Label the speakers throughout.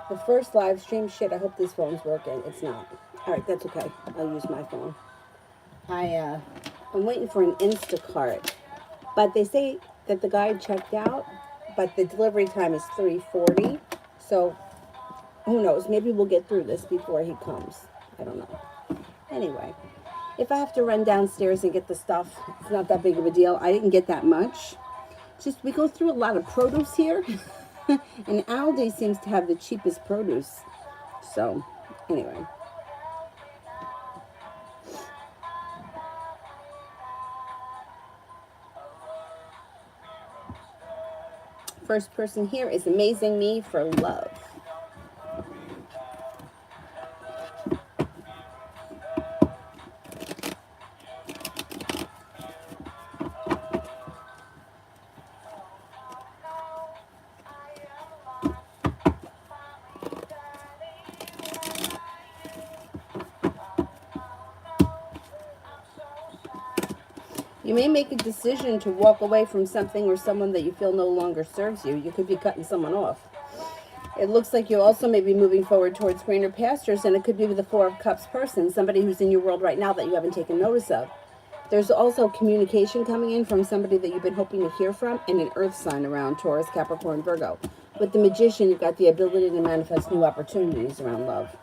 Speaker 1: The first live stream, shit, I hope this phone's working. It's not. All right, that's okay. I'll use my phone. I'm waiting for an Instacart, but they say that the guy checked out, but the delivery time is 3:40. So who knows? Maybe we'll get through this before he comes. I don't know. Anyway, if I have to run downstairs and get the stuff, it's not that big of a deal. I didn't get that much. Just we go through a lot of produce here, and Aldi seems to have the cheapest produce. So, anyway. First person here is Amazing Me for Love. You may make a decision to walk away from something or someone that you feel no longer serves you. You could be cutting someone off. It looks like you also may be moving forward towards greener pastures, and it could be with the Four of Cups person, somebody who's in your world right now that you haven't taken notice of. There's also communication coming in from somebody that you've been hoping to hear from, and an earth sign around Taurus, Capricorn, Virgo. With the Magician, you've got the ability to manifest new opportunities around love.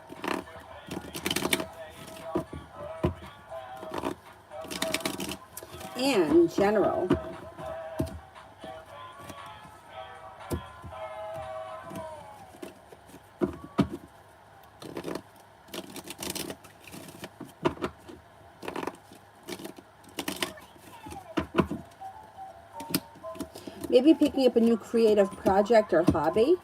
Speaker 1: And general. Maybe picking up a new creative project or hobby.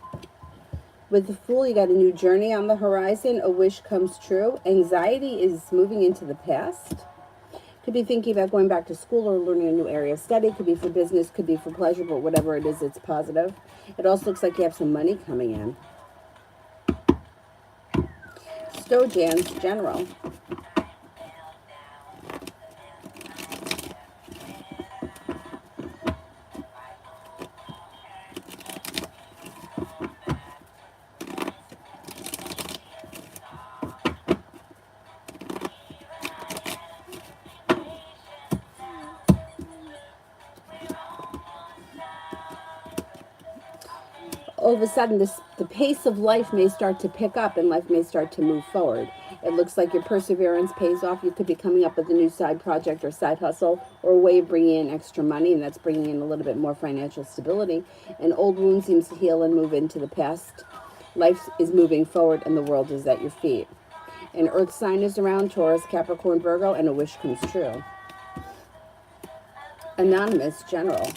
Speaker 1: With the Fool, you got a new journey on the horizon. A wish comes true. Anxiety is moving into the past. Could be thinking about going back to school or learning a new area of study. Could be for business, could be for pleasure, but whatever it is, it's positive. It also looks like you have some money coming in. Stojans, general. All of a sudden, the pace of life may start to pick up and life may start to move forward. It looks like your perseverance pays off. You could be coming up with a new side project or side hustle or a way of bringing in extra money, and that's bringing in a little bit more financial stability. An old wound seems to heal and move into the past. Life is moving forward and the world is at your feet. An earth sign is around Taurus, Capricorn, Virgo, and a wish comes true. Anonymous, general.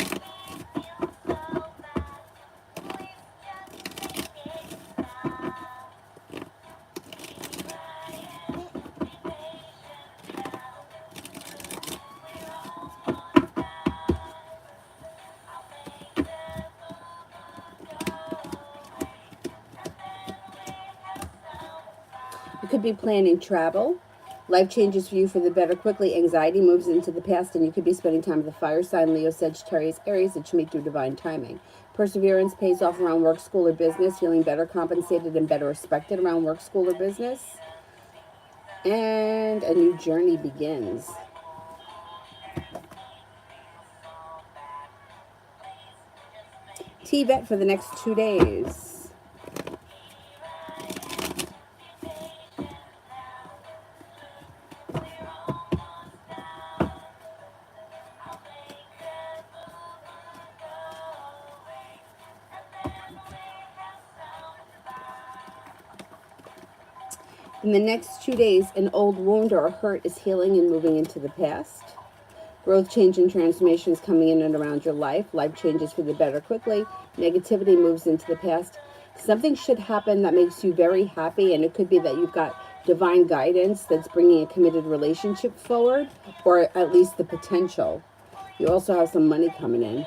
Speaker 1: You could be planning travel. Life changes for you for the better quickly. Anxiety moves into the past, and you could be spending time with the fire sign, Leo, Sagittarius, Aries, that you meet through divine timing. Perseverance pays off around work, school, or business. Feeling better compensated and better respected around work, school, or business. And a new journey begins. TVET for the next 2 days. In the next 2 days, an old wound or a hurt is healing and moving into the past. Growth, change, and transformation is coming in and around your life. Life changes for the better quickly. Negativity moves into the past. Something should happen that makes you very happy, and it could be that you've got divine guidance that's bringing a committed relationship forward, or at least the potential. You also have some money coming in.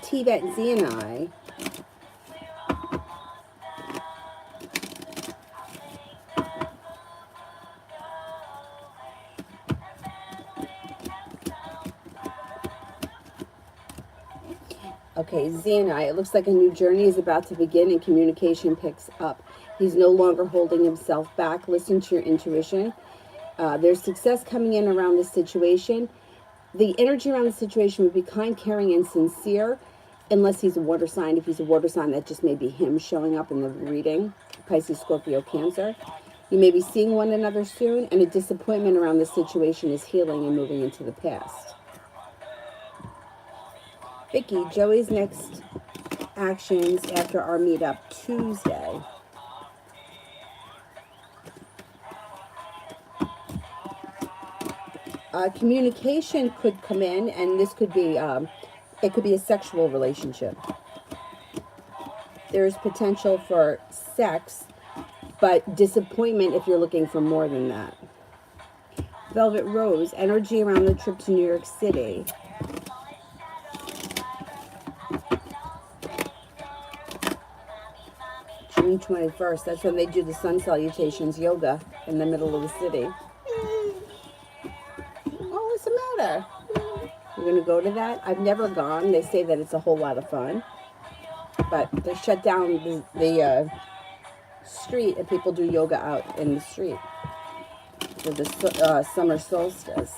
Speaker 1: TVET Z and I. Okay, Xena, it looks like a new journey is about to begin and communication picks up. He's no longer holding himself back. Listen to your intuition. There's success coming in around this situation. The energy around the situation would be kind, caring, and sincere, unless he's a water sign. If he's a water sign, that just may be him showing up in the reading. Pisces, Scorpio, Cancer. You may be seeing one another soon, and a disappointment around this situation is healing and moving into the past. Vicky, Joey's next actions after our meetup Tuesday. Communication could come in, and this could be, it could be a sexual relationship. There's potential for sex, but disappointment if you're looking for more than that. Velvet Rose, energy around the trip to New York City. June 21st, that's when they do the sun salutations yoga in the middle of the city. Oh, what's the matter? You're going to go to that? I've never gone. They say that it's a whole lot of fun. But they shut down the street and people do yoga out in the street for the summer solstice.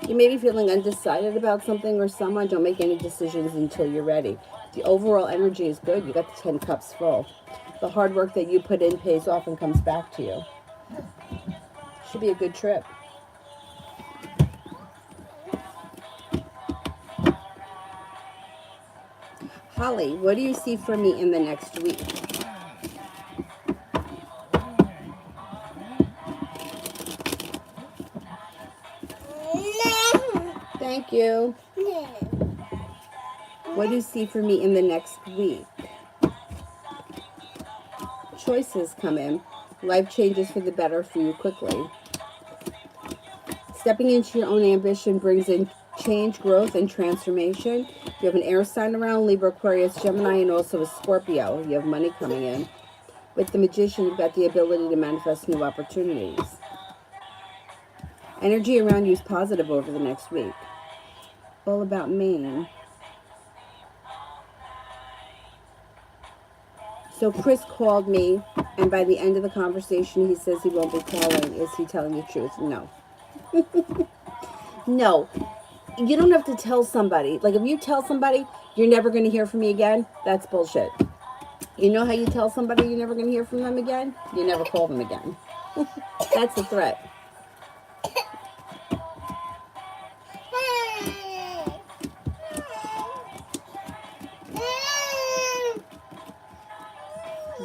Speaker 1: You may be feeling undecided about something or someone. Don't make any decisions until you're ready. The overall energy is good. You got the 10 cups full. The hard work that you put in pays off and comes back to you. Should be a good trip. Holly, what do you see for me in the next week? Thank you. What do you see for me in the next week? Choices come in. Life changes for the better for you quickly. Stepping into your own ambition brings in change, growth, and transformation. You have an air sign around, Libra, Aquarius, Gemini, and also a Scorpio. You have money coming in. With the Magician, you've got the ability to manifest new opportunities. Energy around you is positive over the next week. All about Maine. So Chris called me, and by the end of the conversation, he says he won't be calling. Is he telling the truth? No. No. You don't have to tell somebody. Like, if you tell somebody you're never going to hear from me again, that's bullshit. You know how you tell somebody you're never going to hear from them again? You never call them again. That's a threat.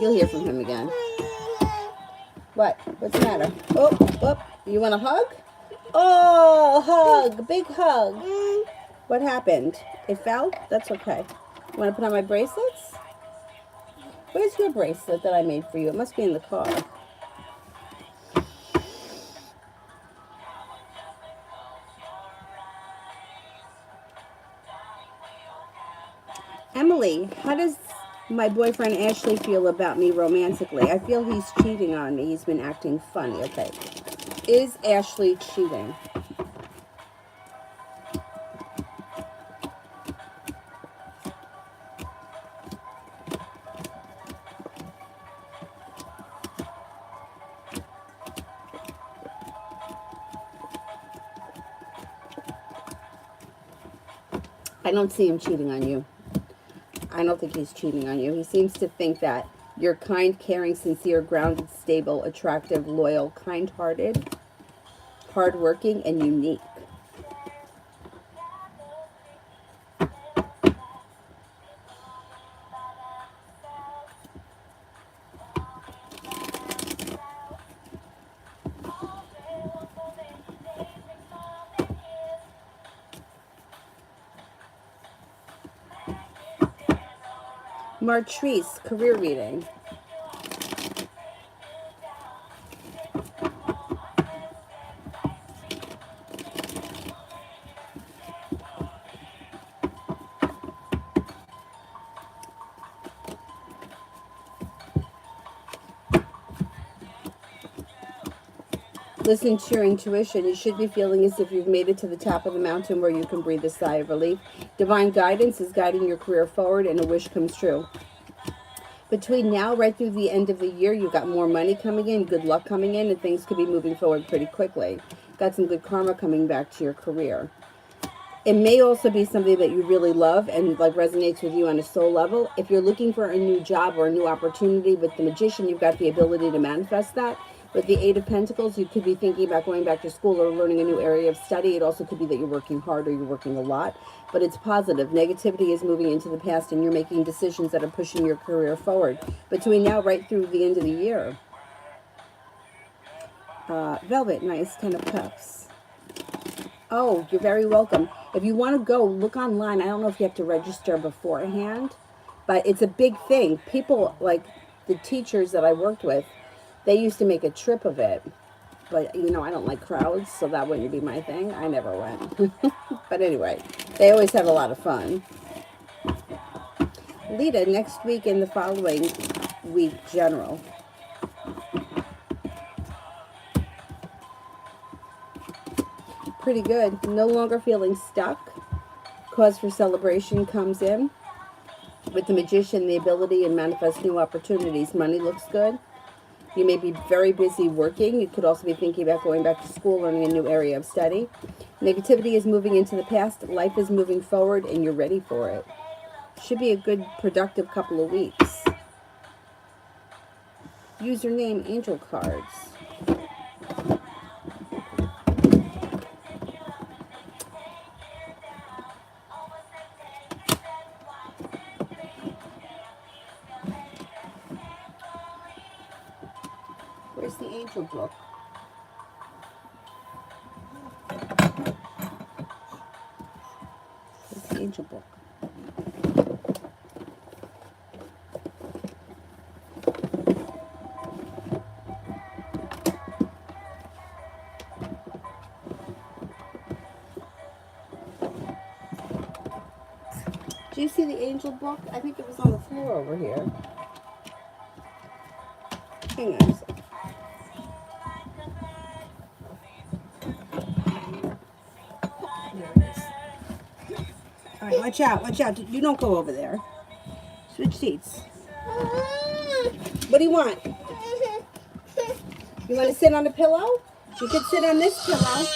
Speaker 1: You'll hear from him again. What? What's the matter? Oh, oh, you want a hug? Oh, hug. Big hug. What happened? It fell? That's okay. You want to put on my bracelets? Where's your bracelet that I made for you? It must be in the car. Emily, how does my boyfriend Ashley feel about me romantically? I feel he's cheating on me. He's been acting funny. Okay. Is Ashley cheating? I don't see him cheating on you. I don't think he's cheating on you. He seems to think that you're kind, caring, sincere, grounded, stable, attractive, loyal, kind-hearted, hardworking, and unique. Martrice, career reading. Listen to your intuition. You should be feeling as if you've made it to the top of the mountain where you can breathe a sigh of relief. Divine guidance is guiding your career forward, and a wish comes true. Between now, right through the end of the year, you've got more money coming in, good luck coming in, and things could be moving forward pretty quickly. Got some good karma coming back to your career. It may also be something that you really love and like resonates with you on a soul level. If you're looking for a new job or a new opportunity with the Magician, you've got the ability to manifest that. With the Eight of Pentacles, you could be thinking about going back to school or learning a new area of study. It also could be that you're working hard or you're working a lot, but it's positive. Negativity is moving into the past and you're making decisions that are pushing your career forward between now right through the end of the year. Velvet, nice, 10 of Cups. Oh, you're very welcome. If you want to go, look online. I don't know if you have to register beforehand, but it's a big thing. People, like the teachers that I worked with, they used to make a trip of it. But, you know, I don't like crowds, so that wouldn't be my thing. I never went. But anyway, they always have a lot of fun. Lita, next week and the following week, general. Pretty good. No longer feeling stuck. Cause for celebration comes in. With the Magician, the ability to manifest new opportunities. Money looks good. You may be very busy working. You could also be thinking about going back to school, learning a new area of study. Negativity is moving into the past. Life is moving forward, and you're ready for it. Should be a good, productive couple of weeks. Username, Angel Cards. Where's the Angel book? Where's the Angel book? Do you see the Angel book? I think it was on the floor over here. Hang on a second. All right, watch out, watch out. You don't go over there. Switch seats. What do you want? You want to sit on the pillow? You could sit on this pillow.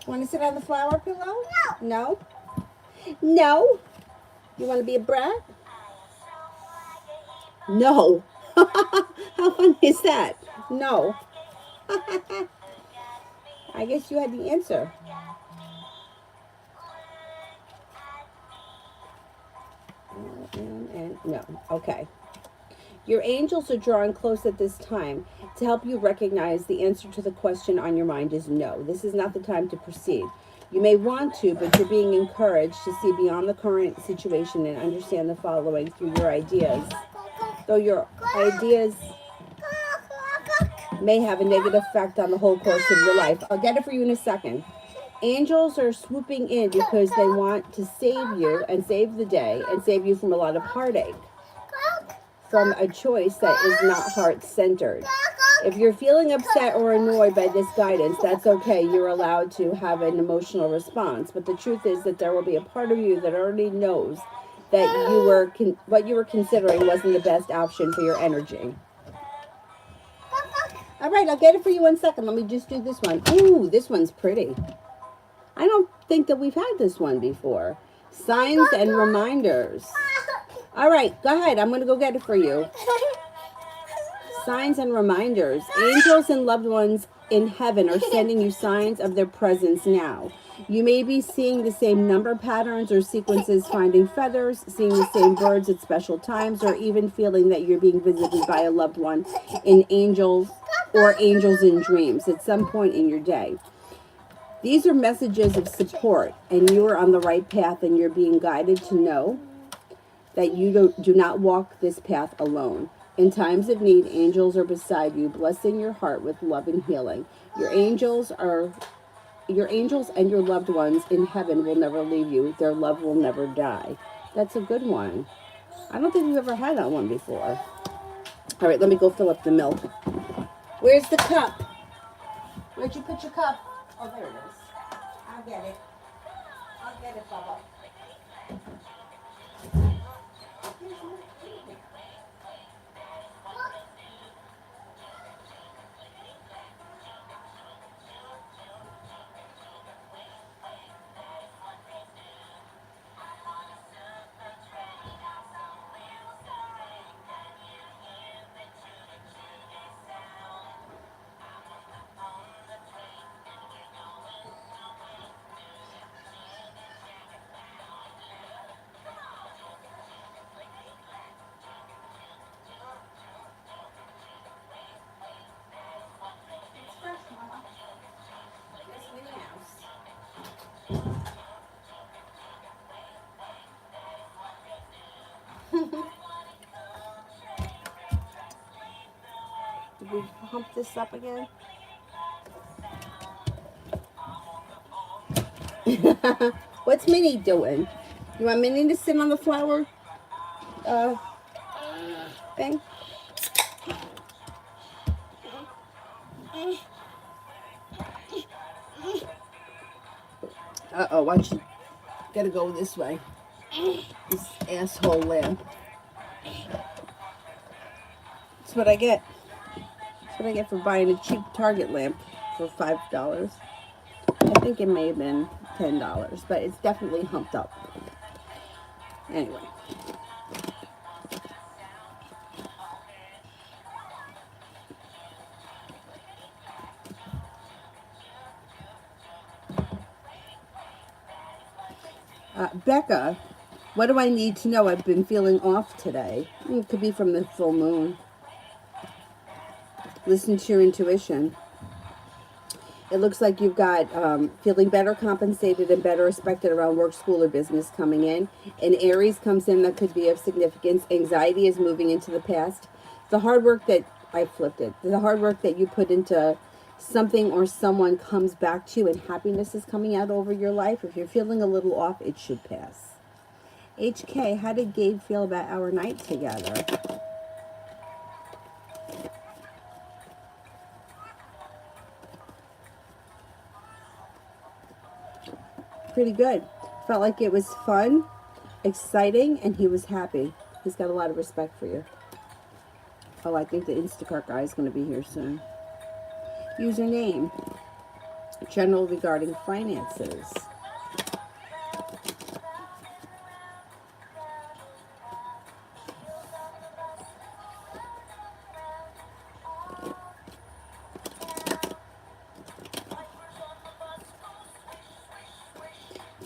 Speaker 1: Want to sit on the flower pillow? No. No? No? You want to be a brat? No. How funny is that? No. I guess you had the answer. And no. Okay. Your angels are drawing close at this time to help you recognize the answer to the question on your mind is no. This is not the time to proceed. You may want to, but you're being encouraged to see beyond the current situation and understand the following through your ideas. Though your ideas may have a negative effect on the whole course of your life. I'll get it for you in a second. Angels are swooping in because they want to save you and save the day and save you from a lot of heartache from a choice that is not heart-centered. If you're feeling upset or annoyed by this guidance, that's okay. You're allowed to have an emotional response. But the truth is that there will be a part of you that already knows that what you were considering wasn't the best option for your energy. All right, I'll get it for you in a second. Let me just do this one. Ooh, this one's pretty. I don't think that we've had this one before. Signs and reminders. All right, go ahead. I'm going to go get it for you. Signs and reminders. Angels and loved ones in heaven are sending you signs of their presence now. You may be seeing the same number patterns or sequences, finding feathers, seeing the same birds at special times, or even feeling that you're being visited by a loved one in angels or angels in dreams at some point in your day. These are messages of support, and you are on the right path, and you're being guided to know that you do not walk this path alone. In times of need, angels are beside you, blessing your heart with love and healing. Your angels and your loved ones in heaven will never leave you. Their love will never die. That's a good one. I don't think we've ever had that one before. All right, let me go fill up the milk. Where's the cup? Where'd you put your cup? Oh, there it is. I'll get it. I'll get it, Bubba. Did we hump this up again? What's Minnie doing? You want Minnie to sit on the flower thing? Uh-oh, watch it. Gotta go this way. This asshole lamp. That's what I get. That's what I get for buying a cheap Target lamp for $5. I think it may have been $10, but it's definitely humped up. Anyway. Becca, what do I need to know? I've been feeling off today. It could be from the full moon. Listen to your intuition. It looks like you've got feeling better compensated and better respected around work, school, or business coming in. And Aries comes in that could be of significance. Anxiety is moving into the past. The hard work that, I flipped it, the hard work that you put into something or someone comes back to you and happiness is coming out over your life. If you're feeling a little off, it should pass. HK, how did Gabe feel about our night together? Pretty good. Felt like it was fun, exciting, and he was happy. He's got a lot of respect for you. Oh, I think the Instacart guy is going to be here soon. Username. General regarding finances.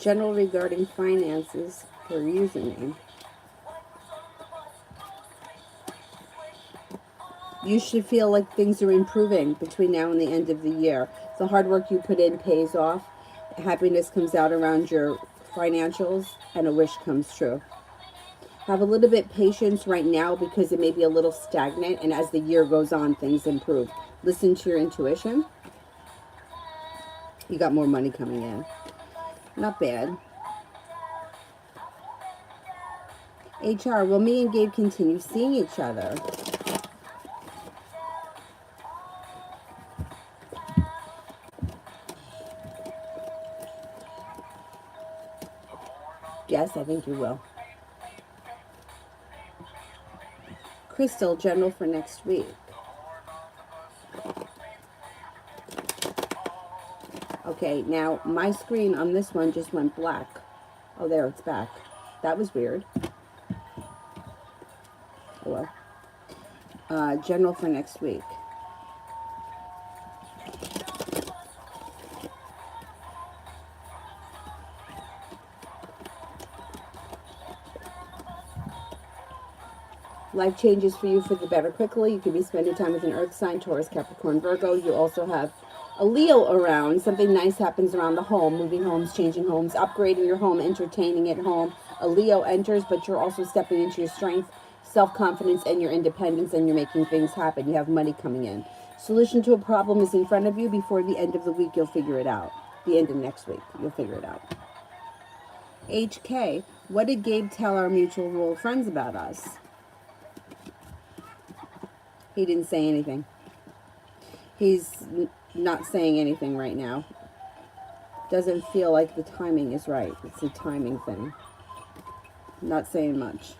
Speaker 1: General regarding finances for username. You should feel like things are improving between now and the end of the year. The hard work you put in pays off. Happiness comes out around your financials and a wish comes true. Have a little bit patience right now because it may be a little stagnant, and as the year goes on, things improve. Listen to your intuition. You got more money coming in. Not bad. HR, will me and Gabe continue seeing each other? Yes, I think you will. Crystal, general for next week. Okay, now my screen on this one just went black. Oh, there, it's back. That was weird. Oh well. General for next week. Life changes for you for the better quickly. You could be spending time with an earth sign, Taurus, Capricorn, Virgo. You also have a Leo around. Something nice happens around the home. Moving homes, changing homes, upgrading your home, entertaining at home. A Leo enters, but you're also stepping into your strength, self-confidence, and your independence, and you're making things happen. You have money coming in. Solution to a problem is in front of you. Before the end of the week, you'll figure it out. The end of next week, you'll figure it out. HK, what did Gabe tell our mutual friends about us? He didn't say anything. He's not saying anything right now. Doesn't feel like the timing is right. It's a timing thing. Not saying much.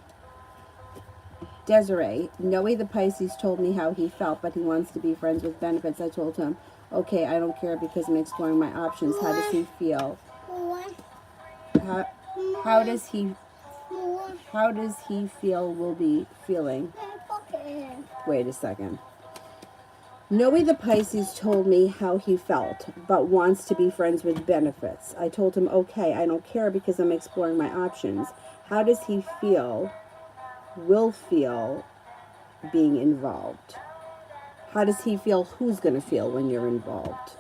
Speaker 1: Desiree, Noe the Pisces told me how he felt, but he wants to be friends with benefits. I told him, okay, I don't care because I'm exploring my options. How does he feel? How does he feel will be feeling? Wait a second. Noe the Pisces told me how he felt, but wants to be friends with benefits. I told him, okay, I don't care because I'm exploring my options. How does he will feel being involved? How does he feel? Who's going to feel when you're involved?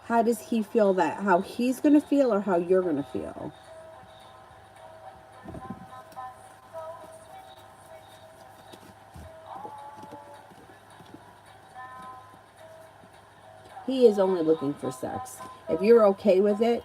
Speaker 1: How does he feel that? How he's going to feel or how you're going to feel? He is only looking for sex. If you're okay with it,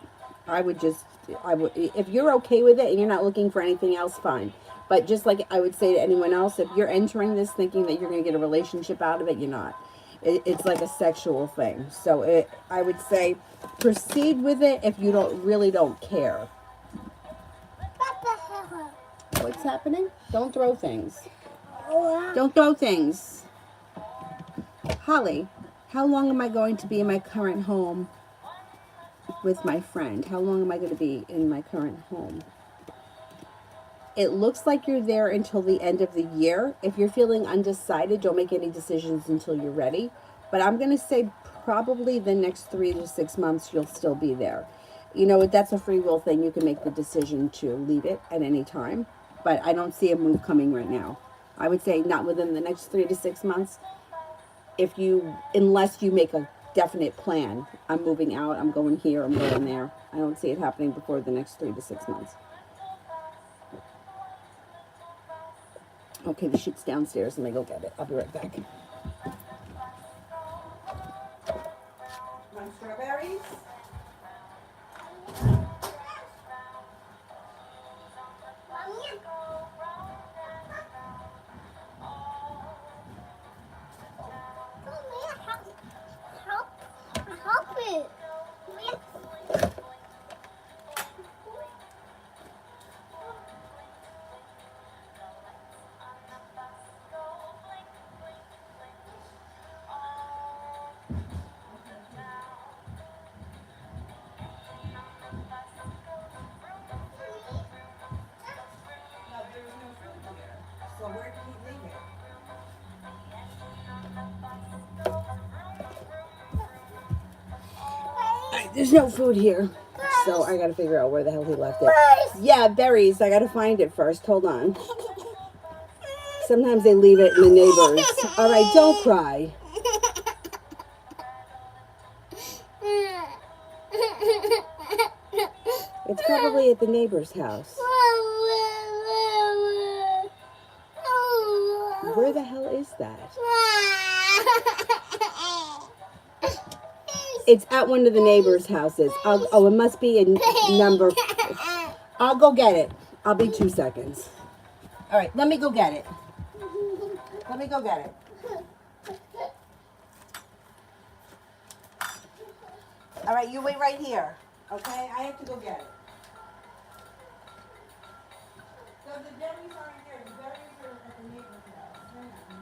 Speaker 1: if you're okay with it and you're not looking for anything else, fine. But just like I would say to anyone else, if you're entering this thinking that you're going to get a relationship out of it, you're not. It's like a sexual thing. So I would say proceed with it if you really don't care. What's happening? Don't throw things. Don't throw things. Holly, how long am I going to be in my current home with my friend? How long am I going to be in my current home? It looks like you're there until the end of the year. If you're feeling undecided, don't make any decisions until you're ready. But I'm going to say probably the next 3 to 6 months you'll still be there. You know, that's a free will thing. You can make the decision to leave it at any time. But I don't see a move coming right now. I would say not within the next 3 to 6 months. Unless you make a definite plan. I'm moving out. I'm going here. I'm going there. I don't see it happening before the next 3 to 6 months. Okay, the shit's downstairs. Let me go get it. I'll be right back. Want strawberries?
Speaker 2: Help it.
Speaker 1: So where did he leave it? There's no food here. So I gotta figure out where the hell he left it. Yeah, berries. I gotta find it first. Hold on. Sometimes they leave it in the neighbors. Alright, don't cry. It's probably at the neighbor's house. Where the hell is that? It's at one of the neighbor's houses. It must be a number. I'll go get it. I'll be 2 seconds. All right, let me go get it. Let me go get it. All right, you wait right here. Okay, I have to go get it. So the berries aren't here. The berries are at the neighbor's house. Hang on.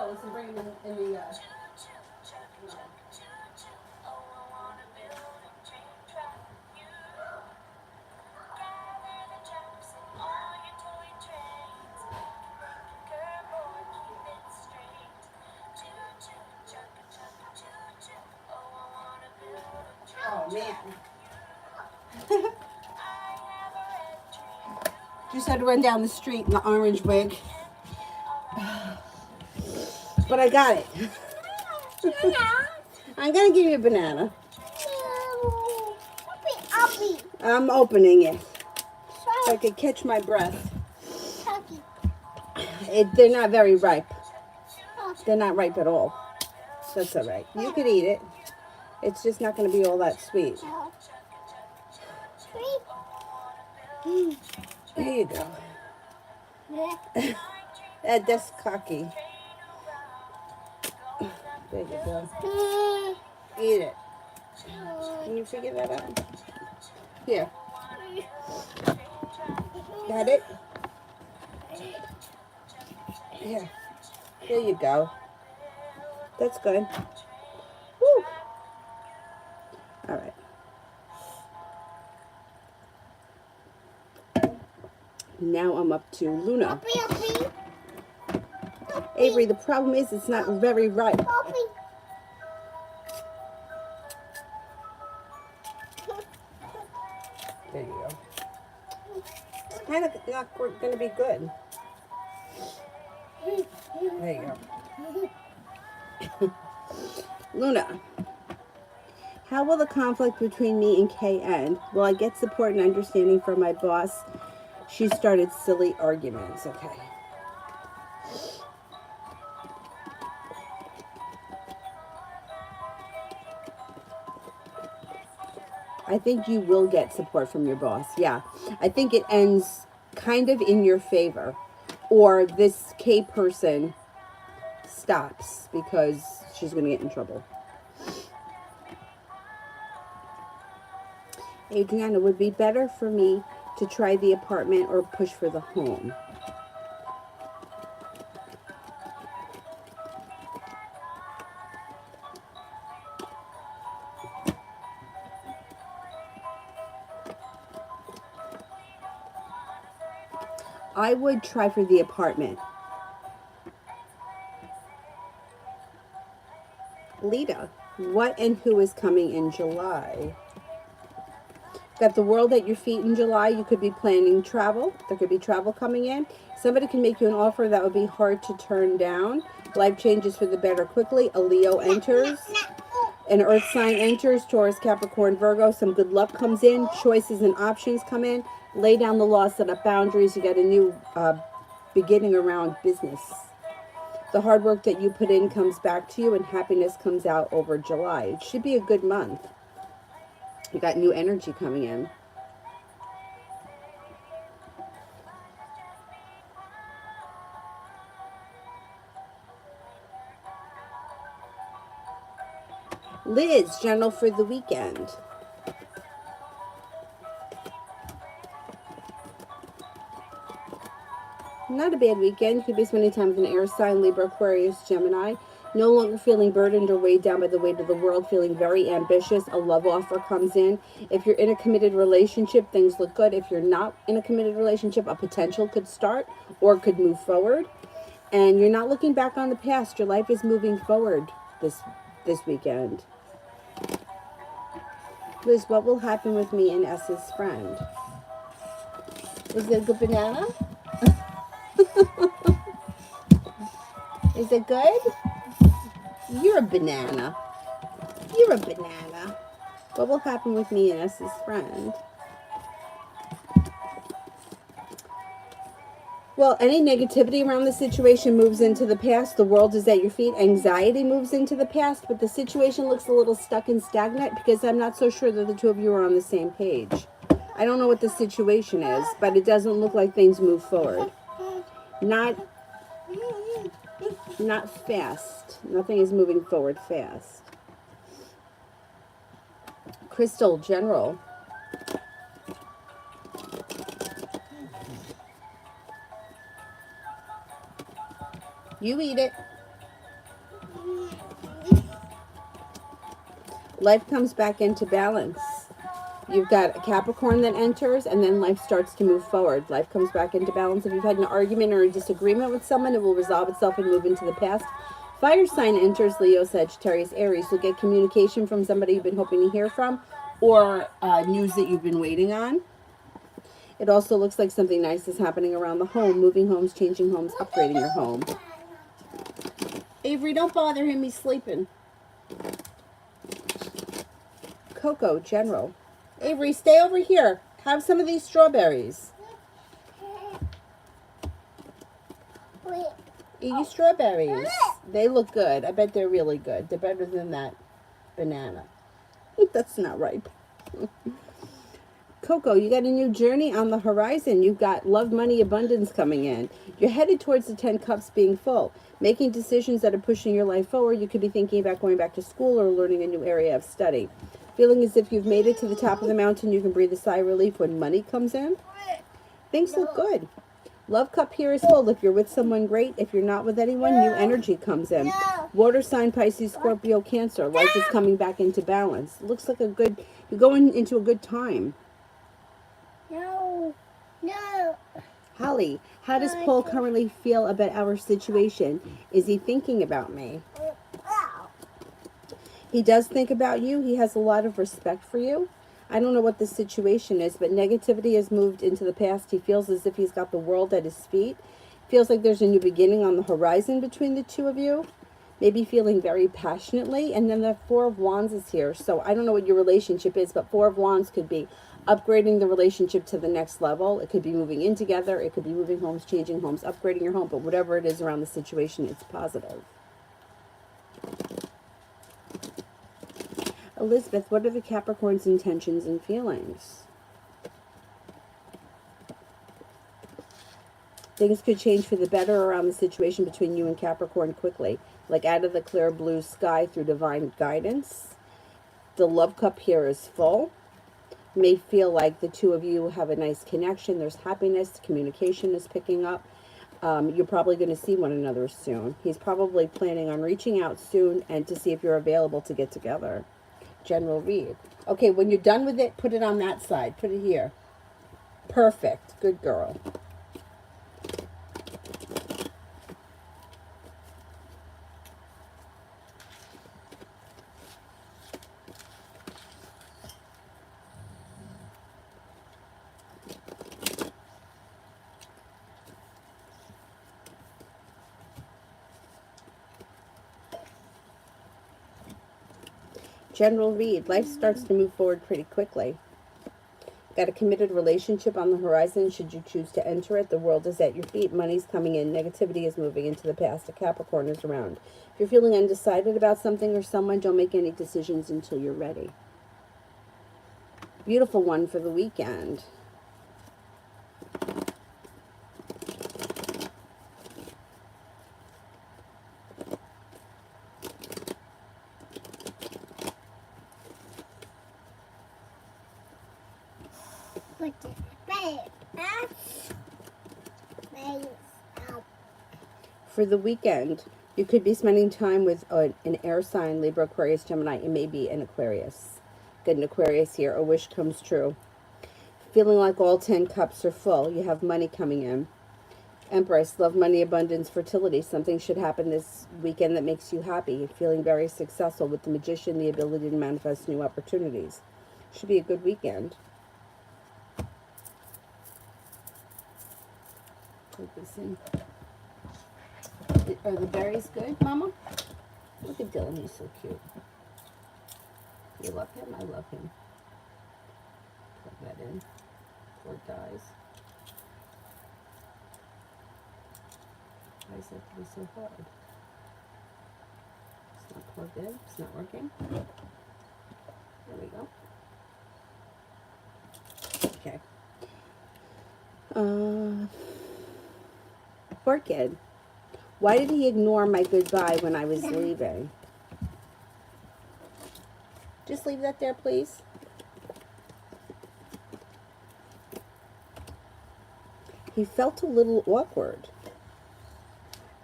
Speaker 1: clothes and bring them in the, Oh, man. Just had to run down the street in the orange wig. But I got it. I'm going to give you a banana. I'm opening it. So I could catch my breath. They're not very ripe. They're not ripe at all. That's all right. You could eat it. It's just not going to be all that sweet. There you go. That's cocky. There you go. Eat it. Can you figure that out? Here. Got it? Here. There you go. That's good. Woo. All right. Now I'm up to Luna. Avery, the problem is it's not very ripe. There you go. It's kind of not going to be good. There you go. Luna, how will the conflict between me and Kay end? Will I get support and understanding from my boss? She started silly arguments. Okay. I think you will get support from your boss. Yeah. I think it ends kind of in your favor. Or this K person stops because she's going to get in trouble. Adriana, would be better for me to try the apartment or push for the home? I would try for the apartment. Lita, what and who is coming in July? Got the world at your feet in July. You could be planning travel. There could be travel coming in. Somebody can make you an offer that would be hard to turn down. Life changes for the better quickly. A Leo enters. An earth sign enters. Taurus, Capricorn, Virgo. Some good luck comes in. Choices and options come in. Lay down the law, set up boundaries. You got a new beginning around business. The hard work that you put in comes back to you, and happiness comes out over July. It should be a good month. You got new energy coming in. Liz, general for the weekend. Not a bad weekend. You could be spending time with an air sign, Libra, Aquarius, Gemini. No longer feeling burdened or weighed down by the weight of the world, feeling very ambitious. A love offer comes in. If you're in a committed relationship, things look good. If you're not in a committed relationship, a potential could start or could move forward. And you're not looking back on the past. Your life is moving forward this weekend. Liz, what will happen with me and S's friend? Is it a good banana? Is it good? You're a banana. You're a banana. What will happen with me and S's friend? Well, any negativity around the situation moves into the past. The world is at your feet. Anxiety moves into the past, but the situation looks a little stuck and stagnant because I'm not so sure that the two of you are on the same page. I don't know what the situation is, but it doesn't look like things move forward. Not fast. Nothing is moving forward fast. Crystal, general. You eat it. Life comes back into balance. You've got a Capricorn that enters, and then life starts to move forward. Life comes back into balance. If you've had an argument or a disagreement with someone, it will resolve itself and move into the past. Fire sign enters, Leo, Sagittarius, Aries. You'll get communication from somebody you've been hoping to hear from, or news that you've been waiting on. It also looks like something nice is happening around the home, moving homes, changing homes, upgrading your home. Avery, don't bother him. He's sleeping. Coco, General. Avery, stay over here. Have some of these strawberries. Eat strawberries. They look good. I bet they're really good. They're better than that banana. That's not ripe. Coco, you got a new journey on the horizon. You've got love, money, abundance coming in. You're headed towards the 10 cups being full. Making decisions that are pushing your life forward. You could be thinking about going back to school or learning a new area of study. Feeling as if you've made it to the top of the mountain, you can breathe a sigh of relief when money comes in. Things look good. Love cup here is full. If you're with someone, great. If you're not with anyone, new energy comes in. Water sign, Pisces, Scorpio, Cancer. Life is coming back into balance. Looks like a good, you're going into a good time.
Speaker 2: No.
Speaker 1: Holly, how does Paul currently feel about our situation? Is he thinking about me? He does think about you. He has a lot of respect for you. I don't know what the situation is, but negativity has moved into the past. He feels as if he's got the world at his feet. Feels like there's a new beginning on the horizon between the two of you. Maybe feeling very passionately. And then the Four of Wands is here. So I don't know what your relationship is, but Four of Wands could be upgrading the relationship to the next level. It could be moving in together. It could be moving homes, changing homes, upgrading your home. But whatever it is around the situation, it's positive. Elizabeth, what are the Capricorn's intentions and feelings? Things could change for the better around the situation between you and Capricorn quickly, like out of the clear blue sky through divine guidance. The love cup here is full. You may feel like the two of you have a nice connection. There's happiness. Communication is picking up. You're probably going to see one another soon. He's probably planning on reaching out soon and to see if you're available to get together. General read. Okay, when you're done with it, put it on that side. Put it here. Perfect. Good girl. General read. Life starts to move forward pretty quickly. Got a committed relationship on the horizon should you choose to enter it. The world is at your feet. Money's coming in. Negativity is moving into the past. A Capricorn is around. If you're feeling undecided about something or someone, don't make any decisions until you're ready. Beautiful one for the weekend. For the weekend, you could be spending time with an air sign, Libra, Aquarius, Gemini, and maybe an Aquarius. Get an Aquarius here. A wish comes true. Feeling like all 10 cups are full. You have money coming in. Empress, love, money, abundance, fertility. Something should happen this weekend that makes you happy. Feeling very successful with the Magician, the ability to manifest new opportunities. Should be a good weekend. Put this in. Are the berries good, Mama? Look at Dylan, he's so cute. You love him? I love him. Plug that in. Poor guys. Why is that to be so hard? It's not plugged in. It's not working. There we go. Okay. Orchid. Why did he ignore my goodbye when I was leaving? Just leave that there, please. He felt a little awkward.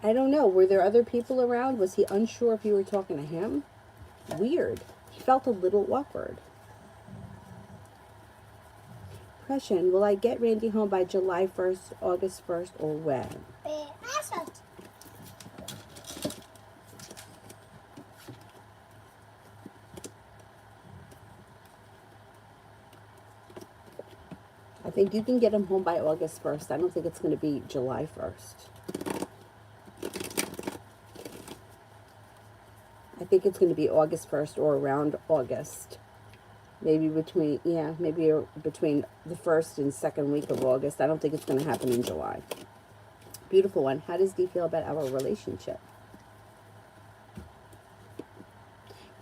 Speaker 1: I don't know. Were there other people around? Was he unsure if you were talking to him? Weird. He felt a little awkward. Question, will I get Randy home by July 1st, August 1st, or when? I think you can get him home by August 1st. I don't think it's going to be July 1st. I think it's going to be August 1st or around August. Maybe between, maybe between the 1st and 2nd week of August. I don't think it's going to happen in July. Beautiful one. How does Dee feel about our relationship?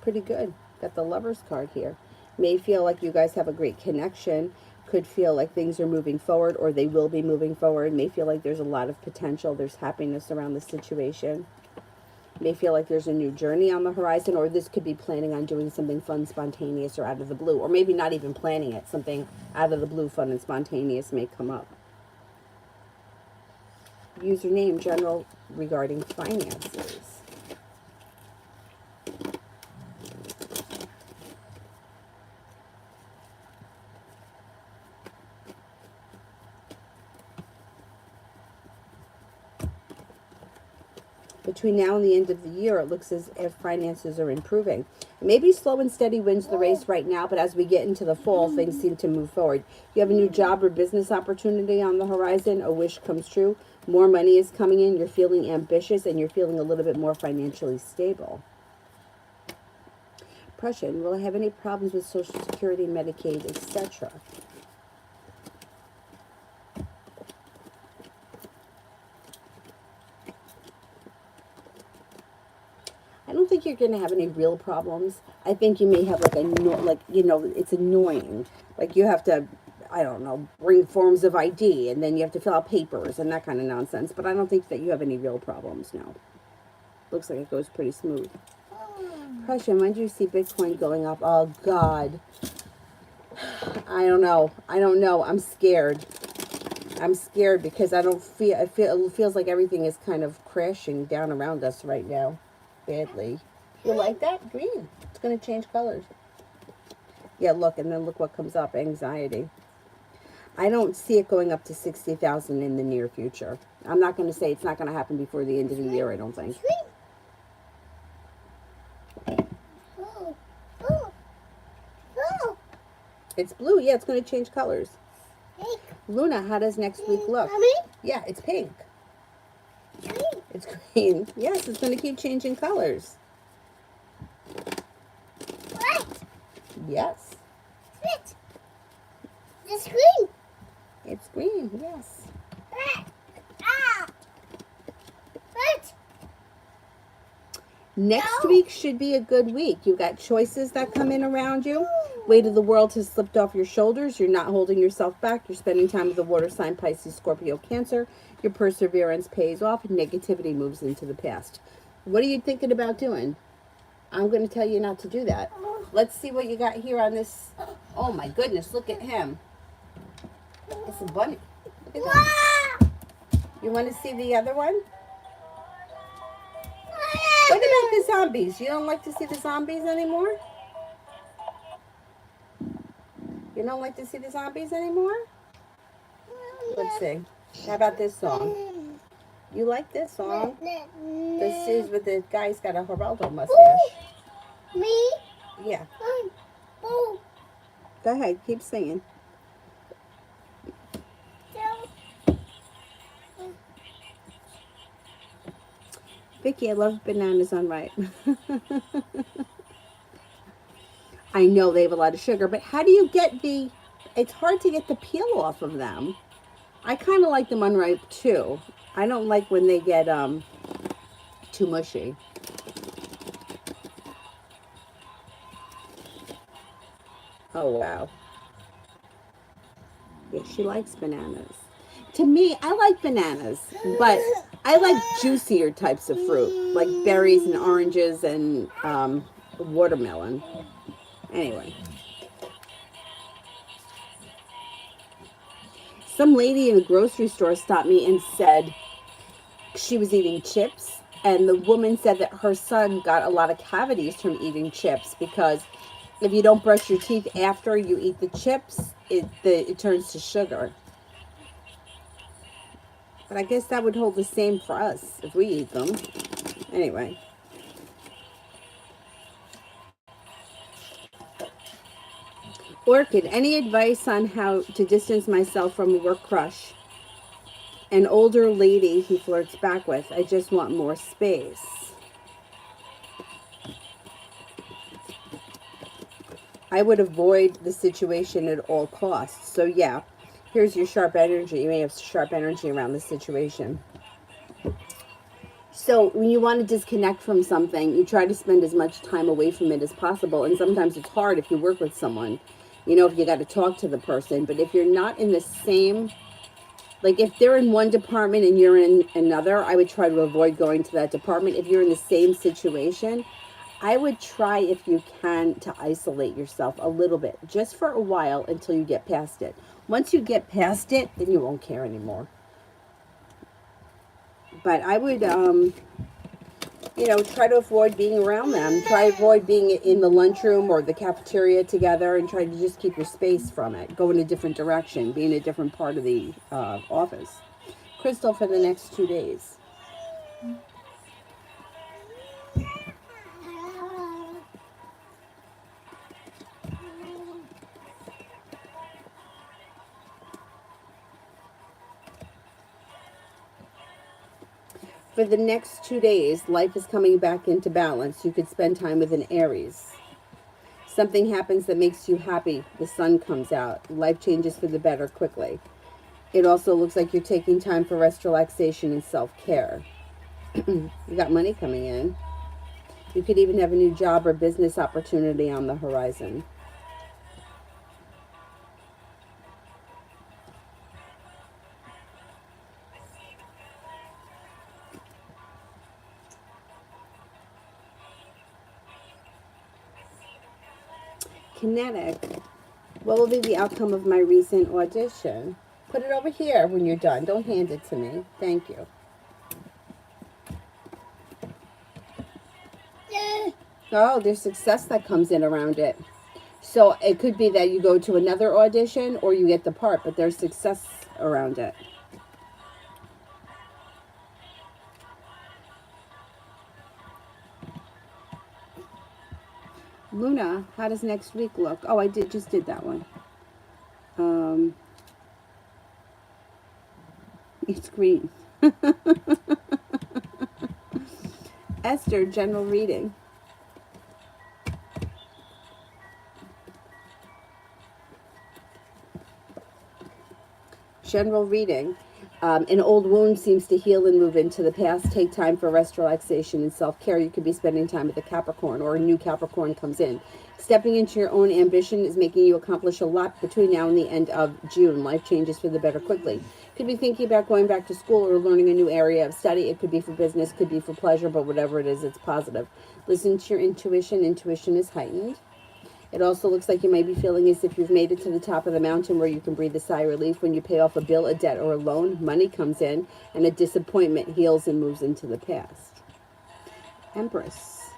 Speaker 1: Pretty good. Got the Lover's card here. May feel like you guys have a great connection. Could feel like things are moving forward, or they will be moving forward. May feel like there's a lot of potential. There's happiness around the situation. May feel like there's a new journey on the horizon, or this could be planning on doing something fun, spontaneous, or out of the blue. Or maybe not even planning it. Something out of the blue, fun and spontaneous may come up. Username, general regarding finances. Between now and the end of the year, it looks as if finances are improving. Maybe slow and steady wins the race right now, but as we get into the fall, things seem to move forward. You have a new job or business opportunity on the horizon. A wish comes true. More money is coming in. You're feeling ambitious, and you're feeling a little bit more financially stable. Depression. Will I have any problems with Social Security, Medicaid, etc.? I don't think you're going to have any real problems. I think you may have it's annoying. Like you have to, I don't know, bring forms of ID, and then you have to fill out papers and that kind of nonsense. But I don't think that you have any real problems now. Looks like it goes pretty smooth. Question, when do you see Bitcoin going up? Oh, God. I don't know. I'm scared. I'm scared because it feels like everything is kind of crashing down around us right now. Badly. You like that? Green. It's going to change colors. Yeah, look, and then look what comes up. Anxiety. I don't see it going up to 60,000 in the near future. I'm not going to say it's not going to happen before the end of the year, I don't think. It's blue. Yeah, it's going to change colors. Pink. Luna, how does next week look? Mommy? Yeah, it's pink. Green. It's green. Yes, it's going to keep changing colors. What? Yes. What? It's green. It's green, yes. What? Ah. What? Next week should be a good week. You've got choices that come in around you. Weight of the world has slipped off your shoulders. You're not holding yourself back. You're spending time with the water sign, Pisces, Scorpio, Cancer. Your perseverance pays off and negativity moves into the past. What are you thinking about doing? I'm going to tell you not to do that. Let's see what you got here on this. Oh my goodness, look at him. It's a bunny. Look at that. You want to see the other one? What about the zombies? You don't like to see the zombies anymore? You don't like to see the zombies anymore? Let's see. How about this song? You like this song? This is with the guy's got a Geraldo mustache. Me? Yeah. Go ahead, keep singing. Vicky, I love bananas on ripe. I know they have a lot of sugar, but how do you get it's hard to get the peel off of them. I kind of like them unripe too. I don't like when they get too mushy. Oh, wow. Yeah, she likes bananas. To me, I like bananas, but I like juicier types of fruit, like berries and oranges and watermelon. Anyway. Some lady in the grocery store stopped me and said she was eating chips And the woman said that her son got a lot of cavities from eating chips because if you don't brush your teeth after you eat the chips, it turns to sugar. But I guess that would hold the same for us if we eat them. Anyway. Orchid, any advice on how to distance myself from a work crush? An older lady he flirts back with. I just want more space. I would avoid the situation at all costs. So yeah, here's your sharp energy. You may have sharp energy around the situation. So when you want to disconnect from something, you try to spend as much time away from it as possible. And sometimes it's hard if you work with someone, you know, if you got to talk to the person. But if you're not in the same, like if they're in one department and you're in another, I would try to avoid going to that department. If you're in the same situation, I would try, if you can, to isolate yourself a little bit, just for a while until you get past it. Once you get past it, then you won't care anymore. But I would, you know, try to avoid being around them. Try to avoid being in the lunchroom or the cafeteria together, and try to just keep your space from it. Go in a different direction, be in a different part of the office. Crystal for the next 2 days. For the next 2 days, life is coming back into balance. You could spend time with an Aries. Something happens that makes you happy. The sun comes out. Life changes for the better quickly. It also looks like you're taking time for rest, relaxation, and self-care. You got money coming in. You could even have a new job or business opportunity on the horizon. Kinetic. What will be the outcome of my recent audition? Put it over here when you're done. Don't hand it to me. Thank you. Oh, there's success that comes in around it. So it could be that you go to another audition or you get the part, but there's success around it. Luna, how does next week look? Oh, I just did that one. It's green. Esther, general reading. General reading. An old wound seems to heal and move into the past. Take time for rest, relaxation, and self-care. You could be spending time with a Capricorn, or a new Capricorn comes in. Stepping into your own ambition is making you accomplish a lot between now and the end of June. Life changes for the better quickly. Could be thinking about going back to school or learning a new area of study. It could be for business, could be for pleasure, but whatever it is, it's positive. Listen to your intuition. Intuition is heightened. It also looks like you might be feeling as if you've made it to the top of the mountain where you can breathe a sigh of relief. When you pay off a bill, a debt, or a loan, money comes in, and a disappointment heals and moves into the past. Empress.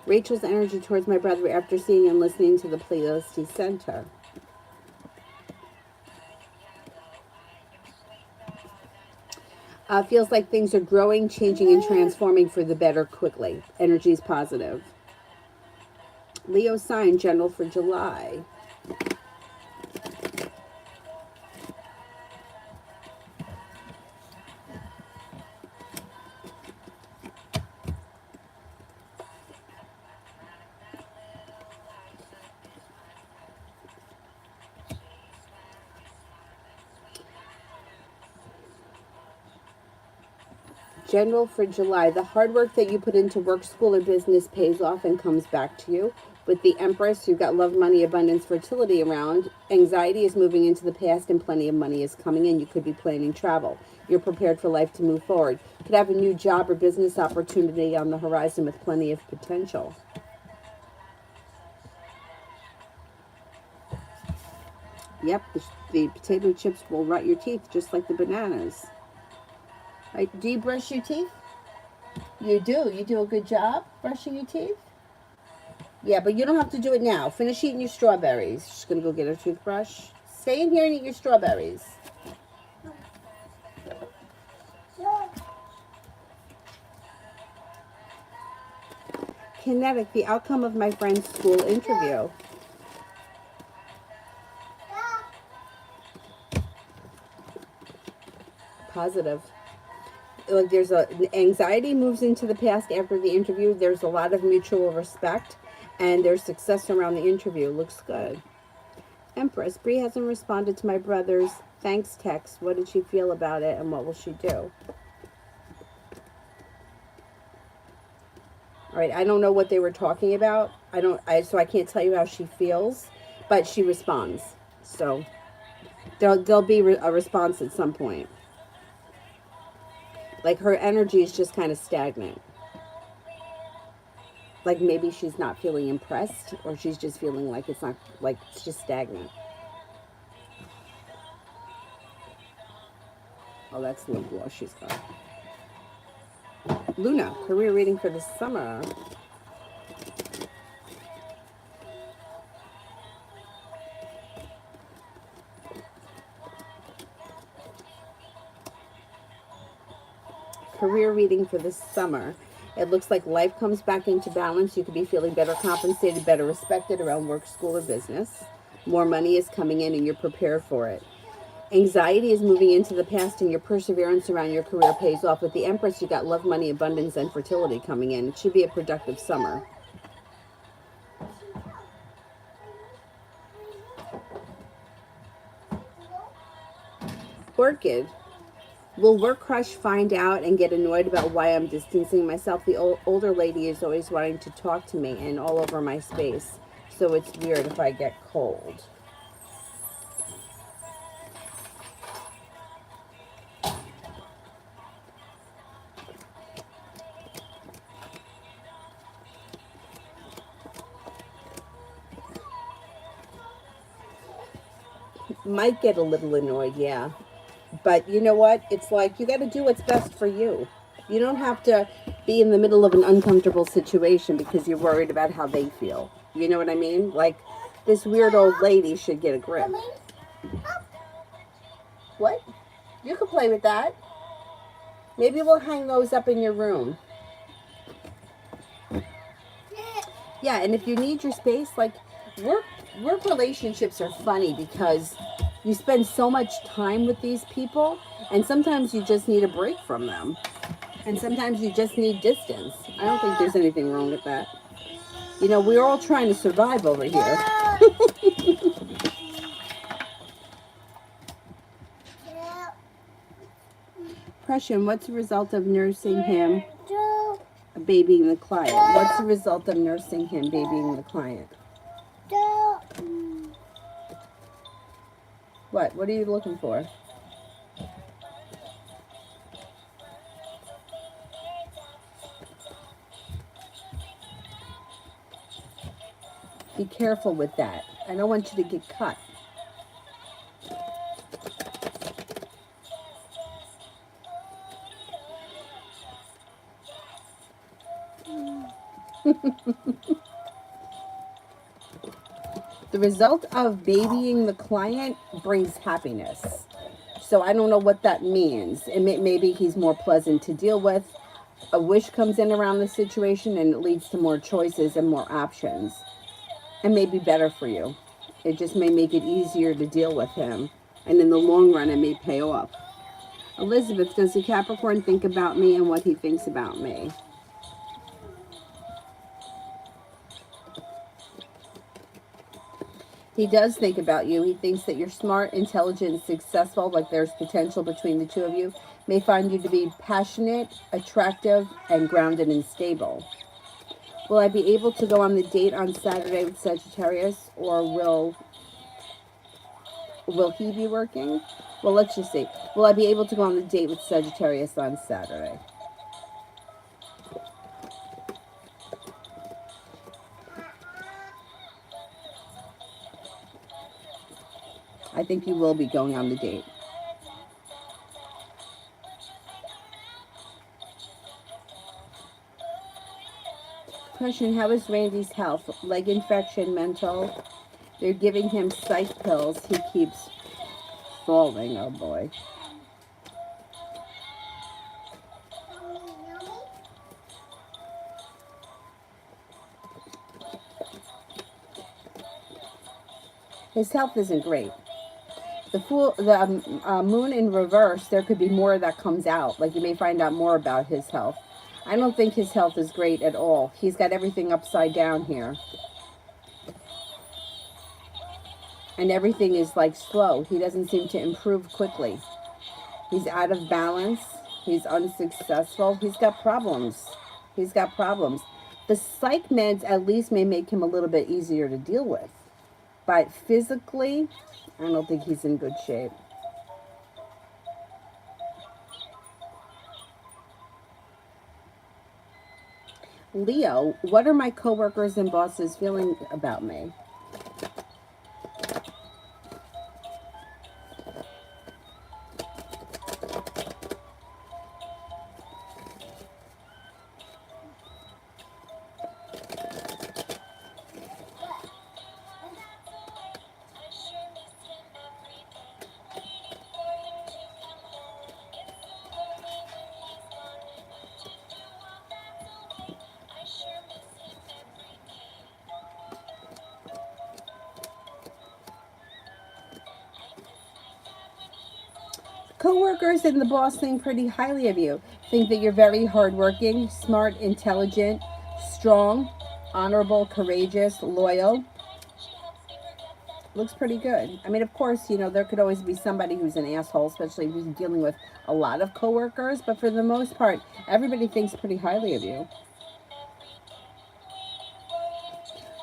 Speaker 1: Rachel's energy towards my brother after seeing and listening to the playlist he sent her. Feels like things are growing, changing, and transforming for the better quickly. Energy is positive. Leo sign, general for July. General for July. The hard work that you put into work, school, or business pays off and comes back to you. With the Empress, you've got love, money, abundance, fertility around. Anxiety is moving into the past and plenty of money is coming in. You could be planning travel. You're prepared for life to move forward. You could have a new job or business opportunity on the horizon with plenty of potential. Yep, the potato chips will rot your teeth just like the bananas. Right, do you brush your teeth? You do. You do a good job brushing your teeth? Yeah, but you don't have to do it now. Finish eating your strawberries. She's going to go get her toothbrush. Stay in here and eat your strawberries. Kinetic, the outcome of my friend's school interview. Positive. Like there's anxiety moves into the past after the interview. There's a lot of mutual respect, and there's success around the interview. Looks good. Empress, Bree hasn't responded to my brother's thanks text. What did she feel about it, and what will she do? All right, I don't know what they were talking about. So I can't tell you how she feels, but she responds. So there'll be a response at some point. Like her energy is just kind of stagnant. Like maybe she's not feeling impressed, or she's just feeling like it's not, like it's just stagnant. Oh, that's lip gloss she's got. Luna, career reading for the summer. Career reading for the summer. It looks like life comes back into balance. You could be feeling better compensated, better respected around work, school, or business. More money is coming in and you're prepared for it. Anxiety is moving into the past and your perseverance around your career pays off. With the Empress, you got love, money, abundance, and fertility coming in. It should be a productive summer. Orchid. Will work crush find out and get annoyed about why I'm distancing myself? The older lady is always wanting to talk to me and all over my space. So it's weird if I get cold. Might get a little annoyed, yeah. But you know what? It's like you got to do what's best for you. You don't have to be in the middle of an uncomfortable situation because you're worried about how they feel. You know what I mean? Like this weird old lady should get a grip. What? You can play with that. Maybe we'll hang those up in your room. Yeah, and if you need your space, like work relationships are funny because you spend so much time with these people, and sometimes you just need a break from them. And sometimes you just need distance. I don't think there's anything wrong with that. You know, we're all trying to survive over here. Depression, what's the result of nursing him, babying the client? What's the result of nursing him, babying the client? What? What are you looking for? Be careful with that. I don't want you to get cut. The result of babying the client brings happiness. So I don't know what that means. Maybe he's more pleasant to deal with. A wish comes in around the situation and it leads to more choices and more options. And may be better for you. It just may make it easier to deal with him. And in the long run, it may pay off. Elizabeth, does the Capricorn think about me and what he thinks about me? He does think about you. He thinks that you're smart, intelligent, successful, like there's potential between the two of you. May find you to be passionate, attractive, and grounded and stable. Will I be able to go on the date on Saturday with Sagittarius, or will he be working? Well, let's just see. Will I be able to go on the date with Sagittarius on Saturday? I think you will be going on the date. Question, how is Randy's health? Leg infection, mental. They're giving him psych pills. He keeps falling. Oh boy. His health isn't great. The moon in reverse, there could be more that comes out. Like you may find out more about his health. I don't think his health is great at all. He's got everything upside down here. And everything is like slow. He doesn't seem to improve quickly. He's out of balance. He's unsuccessful. He's got problems. He's got problems. The psych meds at least may make him a little bit easier to deal with. But physically, I don't think he's in good shape. Leo, what are my coworkers and bosses feeling about me? Coworkers and the boss think pretty highly of you. Think that you're very hardworking, smart, intelligent, strong, honorable, courageous, loyal. Looks pretty good. I mean, of course, you know, there could always be somebody who's an asshole, especially if you're dealing with a lot of coworkers. But for the most part, everybody thinks pretty highly of you.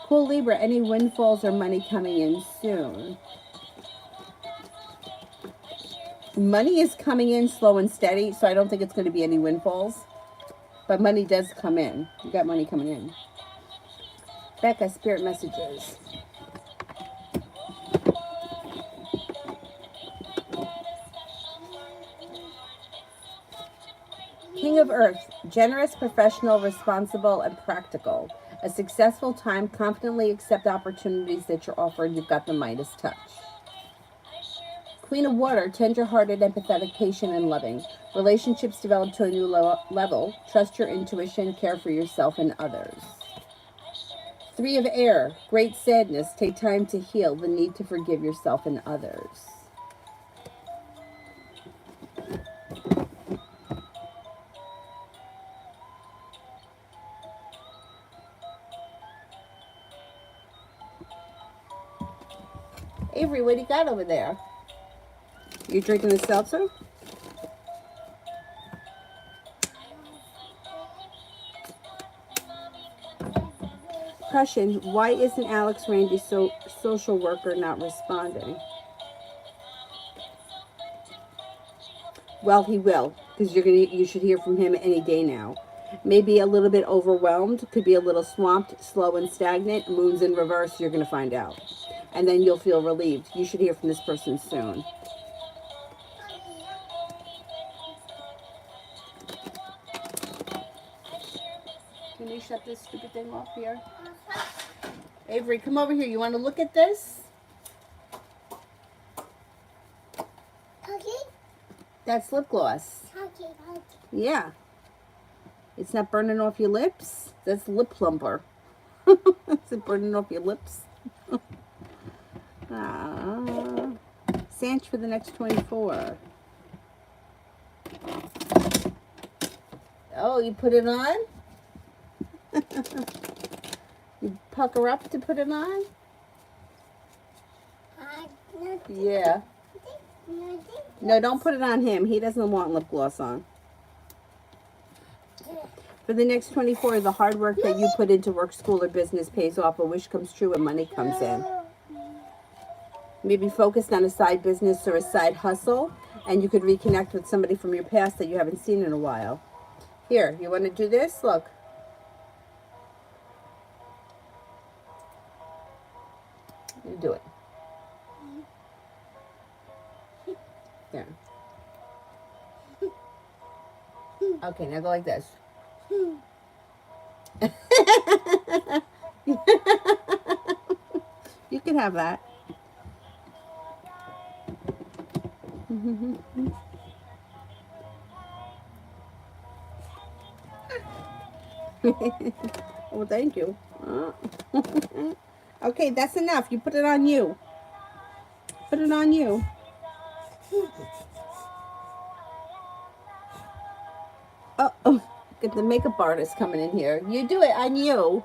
Speaker 1: Cool Libra, any windfalls or money coming in soon? Money is coming in slow and steady, so I don't think it's going to be any windfalls. But money does come in. You got money coming in. Becca, spirit messages. King of Earth, generous, professional, responsible, and practical. A successful time, confidently accept opportunities that you're offered. You've got the Midas touch. Queen of Water, tender-hearted, empathetic, patient, and loving. Relationships develop to a new level. Trust your intuition, care for yourself and others. Three of Air, great sadness. Take time to heal. The need to forgive yourself and others. Avery, what do you got over there? You drinking the seltzer? Question, why isn't Alex Randy's social worker not responding? Well, he will, because you should hear from him any day now. Maybe a little bit overwhelmed, could be a little swamped, slow and stagnant. Moon's in reverse, you're going to find out. And then you'll feel relieved. You should hear from this person soon. Can you shut this stupid thing off here? Avery, come over here. You want to look at this?
Speaker 2: Okay.
Speaker 1: That's lip gloss.
Speaker 2: Okay.
Speaker 1: Yeah. It's not burning off your lips? That's lip plumper. Is it burning off your lips? Sanch for the next 24. Oh, you put it on? You pucker up to put it on? Yeah. No, don't put it on him. He doesn't want lip gloss on. For the next 24, the hard work that you put into work, school, or business pays off. A wish comes true and money comes in. Maybe focused on a side business or a side hustle, and you could reconnect with somebody from your past that you haven't seen in a while. Here, you want to do this? Look. You do it. There. Okay, now go like this. You can have that. Oh, thank you. Okay, that's enough. You put it on you. Put it on you. Oh, get the makeup artist coming in here. You do it on you.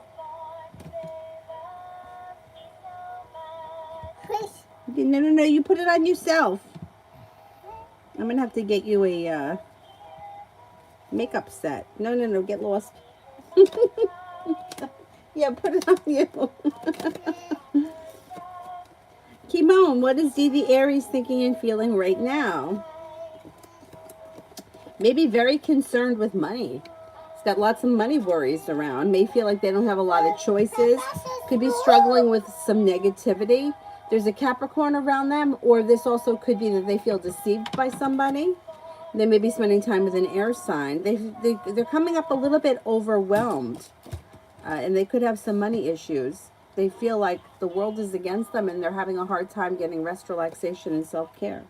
Speaker 1: No, no, no. You put it on yourself. I'm gonna have to get you a makeup set. No, no, no. Get lost. Yeah, put it on you. Kimon, what is the Aries thinking and feeling right now? Maybe very concerned with money. He's got lots of money worries around. May feel like they don't have a lot of choices. Could be struggling with some negativity. There's a Capricorn around them, or this also could be that they feel deceived by somebody. They may be spending time with an air sign. They're coming up a little bit overwhelmed, and they could have some money issues. They feel like the world is against them, and they're having a hard time getting rest, relaxation, and self-care.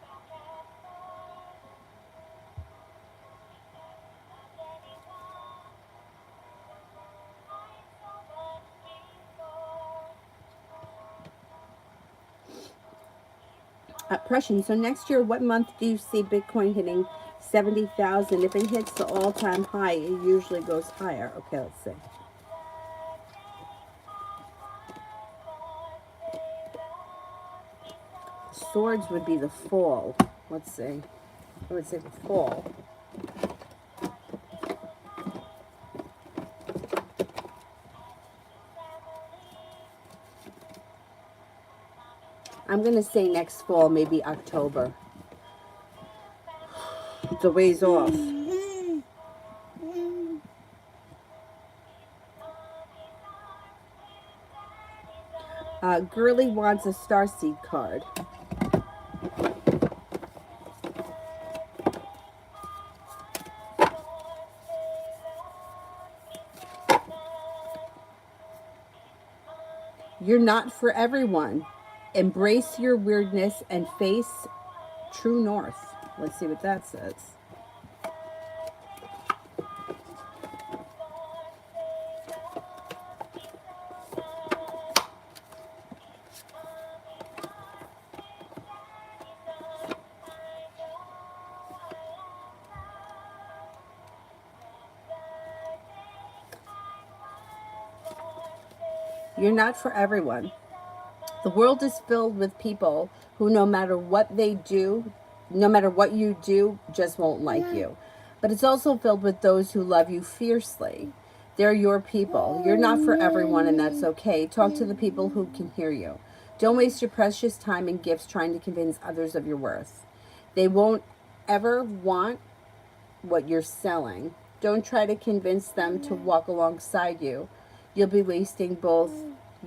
Speaker 1: Prussian. So next year, what month do you see Bitcoin hitting 70,000? If it hits the all-time high, it usually goes higher. Okay, let's see. Swords would be the fall. Let's see. I would say the fall. I'm going to say next fall, maybe October. It's a ways off. Girly wants a Starseed card. You're not for everyone. Embrace your weirdness and face true north. Let's see what that says. You're not for everyone. The world is filled with people who, no matter what they do, no matter what you do, just won't like you. But it's also filled with those who love you fiercely. They're your people. You're not for everyone, and that's okay. Talk to the people who can hear you. Don't waste your precious time and gifts trying to convince others of your worth. They won't ever want what you're selling. Don't try to convince them to walk alongside you. You'll be wasting both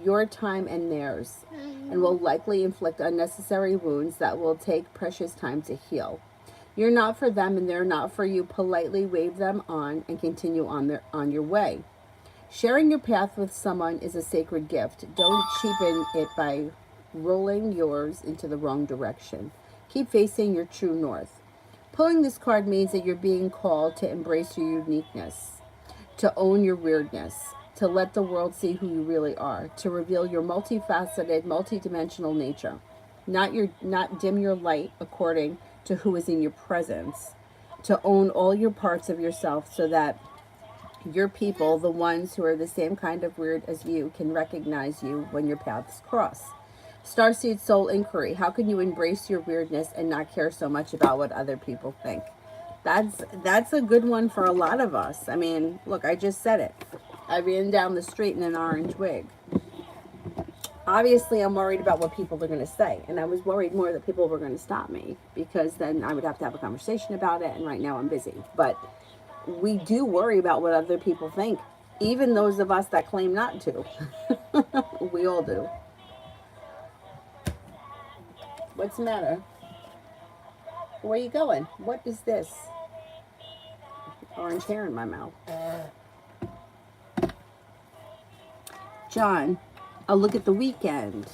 Speaker 1: your time and theirs, and will likely inflict unnecessary wounds that will take precious time to heal. You're not for them and they're not for you. Politely wave them on and continue on your way. Sharing your path with someone is a sacred gift. Don't cheapen it by rolling yours into the wrong direction. Keep facing your true north. Pulling this card means that you're being called to embrace your uniqueness, to own your weirdness, to let the world see who you really are, to reveal your multifaceted, multidimensional nature. Not dim your light according to who is in your presence. To own all your parts of yourself so that your people, the ones who are the same kind of weird as you, can recognize you when your paths cross. Starseed Soul Inquiry. How can you embrace your weirdness and not care so much about what other people think? That's a good one for a lot of us. I mean, look, I just said it. I ran down the street in an orange wig. Obviously, I'm worried about what people are going to say. And I was worried more that people were going to stop me, because then I would have to have a conversation about it. And right now I'm busy. But we do worry about what other people think. Even those of us that claim not to. We all do. What's the matter? Where are you going? What is this? Orange hair in my mouth. John, a look at the weekend.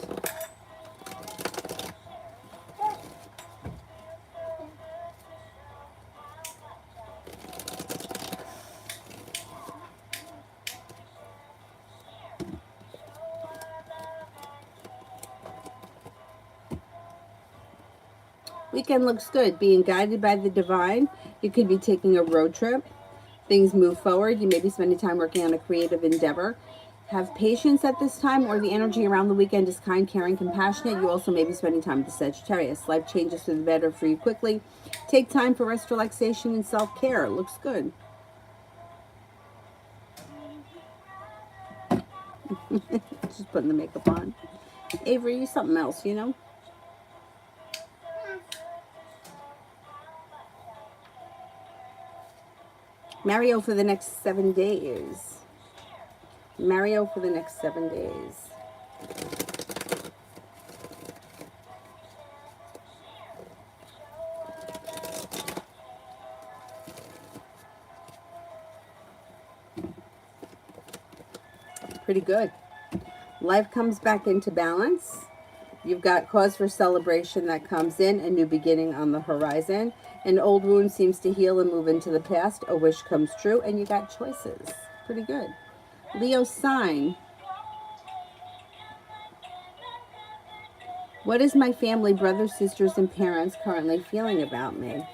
Speaker 1: Weekend looks good. Being guided by the divine. You could be taking a road trip. Things move forward. You may be spending time working on a creative endeavor. Have patience at this time, or the energy around the weekend is kind, caring, compassionate. You also may be spending time with the Sagittarius. Life changes for the better for you quickly. Take time for rest, relaxation, and self-care. It looks good. Just putting the makeup on. Avery, you something else, you know? Mario for the next 7 days. Mario for the next 7 days. Pretty good. Life comes back into balance. You've got cause for celebration that comes in, a new beginning on the horizon. An old wound seems to heal and move into the past. A wish comes true, and you got choices. Pretty good. Leo sign. What is my family, brothers, sisters, and parents currently feeling about me?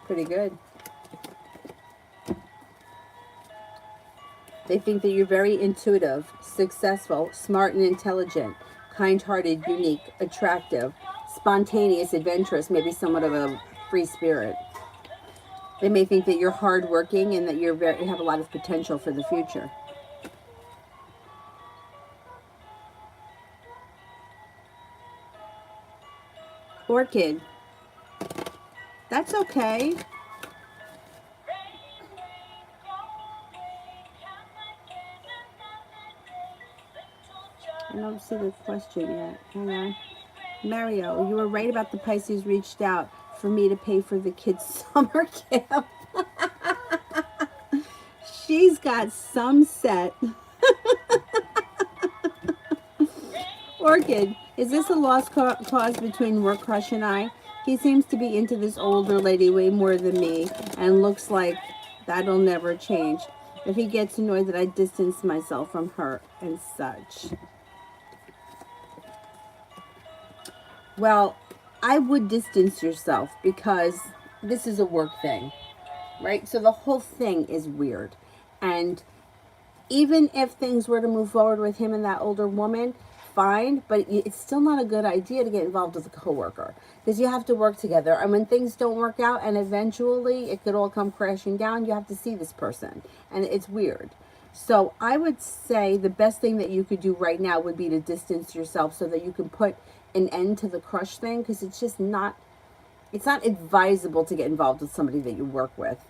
Speaker 1: Pretty good. They think that you're very intuitive, successful, smart and intelligent, kind-hearted, unique, attractive, spontaneous, adventurous, maybe somewhat of a free spirit. They may think that you're hardworking and that you have a lot of potential for the future. Orchid. That's okay. I don't see the question yet. Hang on. Mario, you were right about the Pisces reached out for me to pay for the kids' summer camp. She's got some set. Orchid, is this a lost cause between Work Crush and I? He seems to be into this older lady way more than me and looks like that'll never change. If he gets annoyed that I distance myself from her and such. Well, I would distance yourself because this is a work thing, right? So the whole thing is weird. And even if things were to move forward with him and that older woman, fine, but it's still not a good idea to get involved with a coworker because you have to work together. And when things don't work out and eventually it could all come crashing down, you have to see this person. And it's weird. So I would say the best thing that you could do right now would be to distance yourself so that you can put an end to the crush thing, because it's just not, it's not advisable to get involved with somebody that you work with.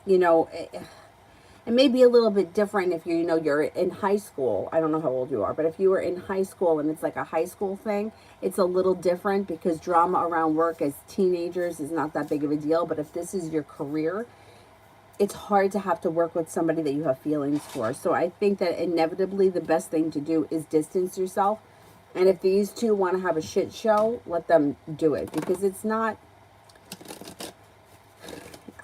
Speaker 1: You know, it may be a little bit different if you know, you're in high school. I don't know how old you are, but if you were in high school and it's like a high school thing, it's a little different because drama around work as teenagers is not that big of a deal. But if this is your career, it's hard to have to work with somebody that you have feelings for. So I think that inevitably the best thing to do is distance yourself. And if these two want to have a shit show, let them do it. Because it's not,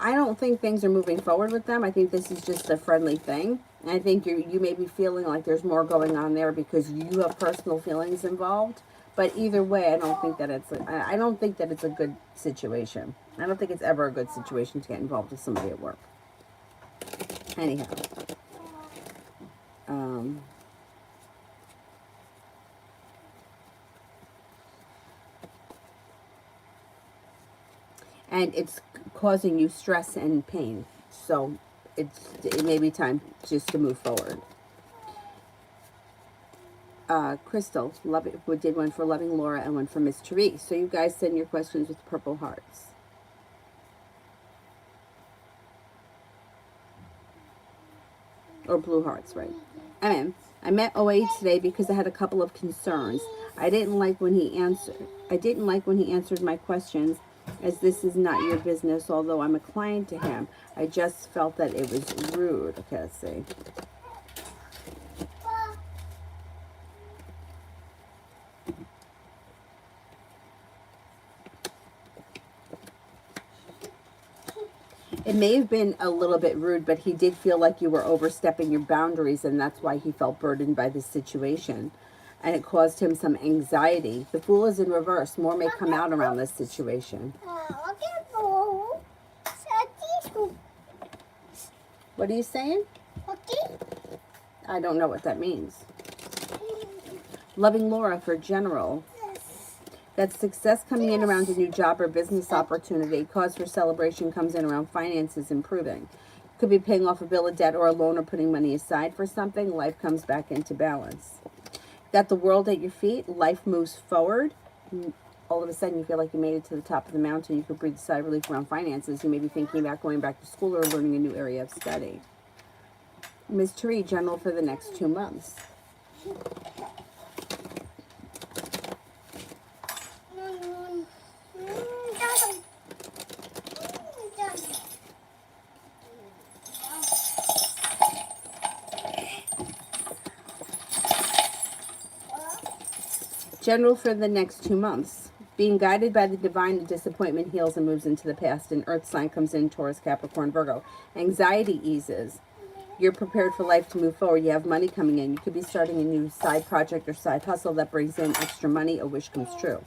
Speaker 1: I don't think things are moving forward with them. I think this is just a friendly thing. And I think you may be feeling like there's more going on there because you have personal feelings involved. But either way, I don't think that it's a good situation. I don't think it's ever a good situation to get involved with somebody at work. Anyhow. And it's causing you stress and pain. So it may be time just to move forward. Crystal, we did one for Loving Laura and one for Miss Therese. So you guys send your questions with purple hearts. Or blue hearts, right? I met OA today because I had a couple of concerns. I didn't like when he answered my questions as this is not your business, although I'm a client to him. I just felt that it was rude. Okay, let's see. It may have been a little bit rude, but he did feel like you were overstepping your boundaries, and that's why he felt burdened by this situation. And it caused him some anxiety. The Fool is in reverse. More may come out around this situation. What are you saying? I don't know what that means. Loving Laura for general. That success coming in around a new job or business opportunity. Cause for celebration comes in around finances improving. Could be paying off a bill of debt or a loan or putting money aside for something. Life comes back into balance. Got the world at your feet. Life moves forward. All of a sudden you feel like you made it to the top of the mountain. You could breathe a sigh of relief around finances. You may be thinking about going back to school or learning a new area of study. Ms. Tari, general for the next 2 months. General for the next 2 months. Being guided by the divine, disappointment heals and moves into the past. An earth sign comes in, Taurus, Capricorn, Virgo. Anxiety eases. You're prepared for life to move forward. You have money coming in. You could be starting a new side project or side hustle that brings in extra money. A wish comes true.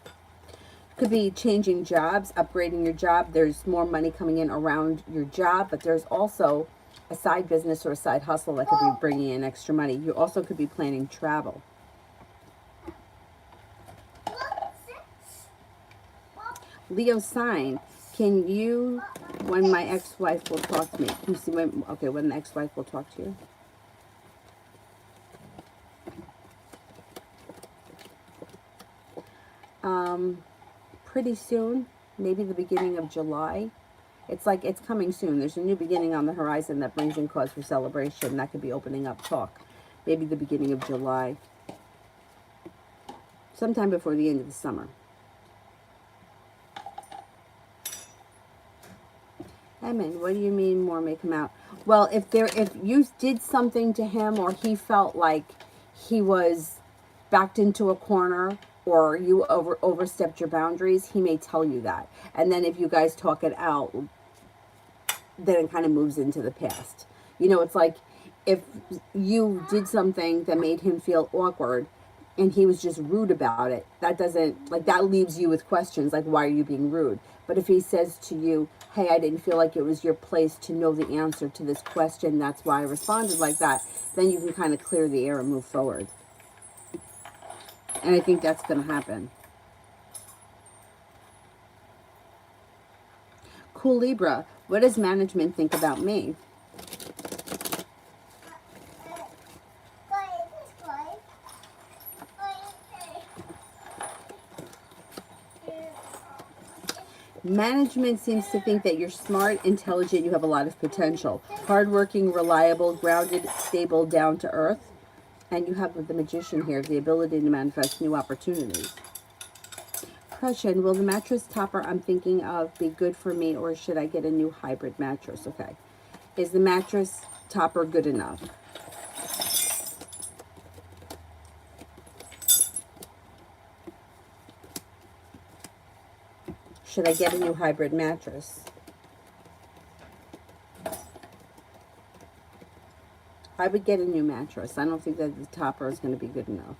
Speaker 1: Could be changing jobs, upgrading your job. There's more money coming in around your job, but there's also a side business or a side hustle that could be bringing in extra money. You also could be planning travel. Leo sign, can you, when my ex-wife will talk to me? Can you see when, okay, when the ex-wife will talk to you? Pretty soon, maybe the beginning of July. It's like it's coming soon. There's a new beginning on the horizon that brings in cause for celebration. That could be opening up talk. Maybe the beginning of July. Sometime before the end of the summer. Emin, what do you mean more may come out? Well, if you did something to him or he felt like he was backed into a corner or you overstepped your boundaries, he may tell you that. And then if you guys talk it out, then it kind of moves into the past. You know, it's like if you did something that made him feel awkward and he was just rude about it, that doesn't, like, that leaves you with questions like, why are you being rude? But if he says to you, hey, I didn't feel like it was your place to know the answer to this question, that's why I responded like that, then you can kind of clear the air and move forward. And I think that's going to happen. Cool Libra, what does management think about me? Management seems to think that you're smart, intelligent, you have a lot of potential. Hardworking, reliable, grounded, stable, down to earth. And you have the Magician here, the ability to manifest new opportunities. Question, will the mattress topper I'm thinking of be good for me or should I get a new hybrid mattress? Okay. Is the mattress topper good enough? Should I get a new hybrid mattress? I would get a new mattress. I don't think that the topper is going to be good enough.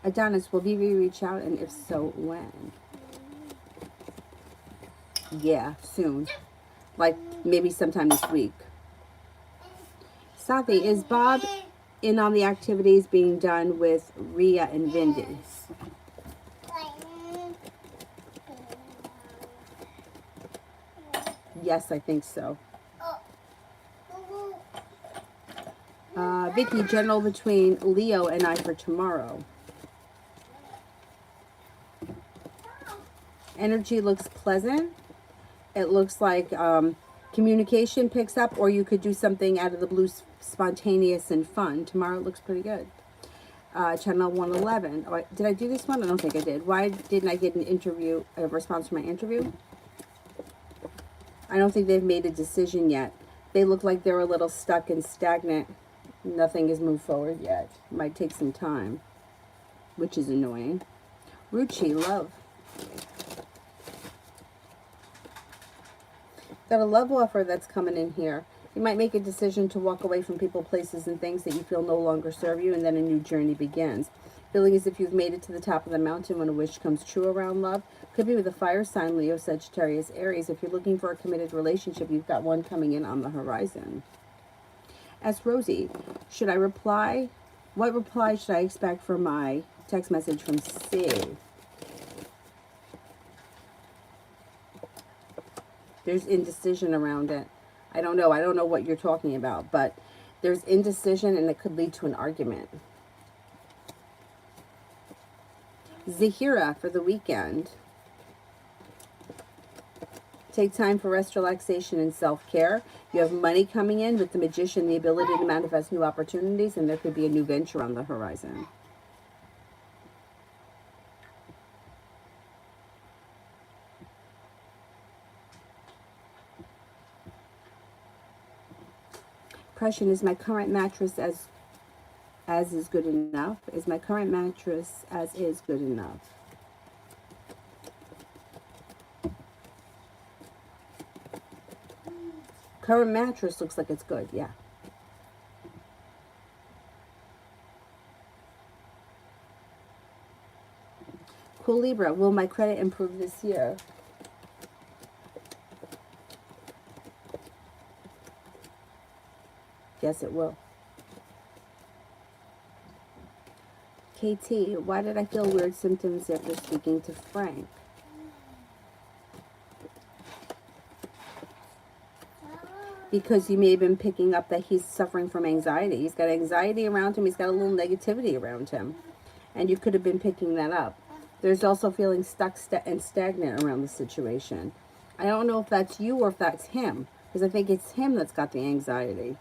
Speaker 1: Adonis, will Vivi reach out, and if so, when? Yeah, soon. Like maybe sometime this week. Sathi, is Bob in on the activities being done with Rhea and Vindy? Yes, I think so. Vicky, general between Leo and I for tomorrow. Energy looks pleasant. It looks like communication picks up, or you could do something out of the blue, spontaneous and fun. Tomorrow looks pretty good. Channel 111. Oh, did I do this one? I don't think I did. Why didn't I get a response from my interview? I don't think they've made a decision yet. They look like they're a little stuck and stagnant. Nothing has moved forward yet. Might take some time, which is annoying. Ruchi, love. Got a love offer that's coming in here. You might make a decision to walk away from people, places, and things that you feel no longer serve you, and then a new journey begins. Feeling as if you've made it to the top of the mountain when a wish comes true around love. Could be with a fire sign, Leo, Sagittarius, Aries. If you're looking for a committed relationship, you've got one coming in on the horizon. Ask Rosie, should I reply? What reply should I expect for my text message from C? There's indecision around it. I don't know. I don't know what you're talking about, but there's indecision and it could lead to an argument. Zahira for the weekend. Take time for rest, relaxation, and self-care. You have money coming in with the Magician, the ability to manifest new opportunities, and there could be a new venture on the horizon. Question, is my current mattress as is good enough? Is my current mattress as is good enough? Current mattress looks like it's good, yeah. Cool Libra, will my credit improve this year? Yes, it will. KT, why did I feel weird symptoms after speaking to Frank? Because you may have been picking up that he's suffering from anxiety. He's got anxiety around him. He's got a little negativity around him. And you could have been picking that up. There's also feeling stuck and stagnant around the situation. I don't know if that's you or if that's him. Because I think it's him that's got the anxiety.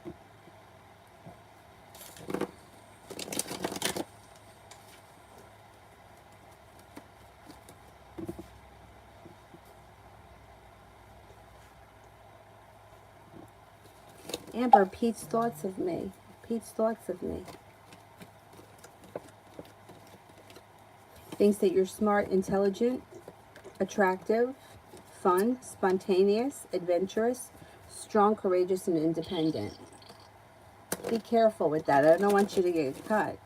Speaker 1: Amber, Pete's thoughts of me. Pete's thoughts of me. Thinks that you're smart, intelligent, attractive, fun, spontaneous, adventurous, strong, courageous, and independent. Be careful with that. I don't want you to get cut.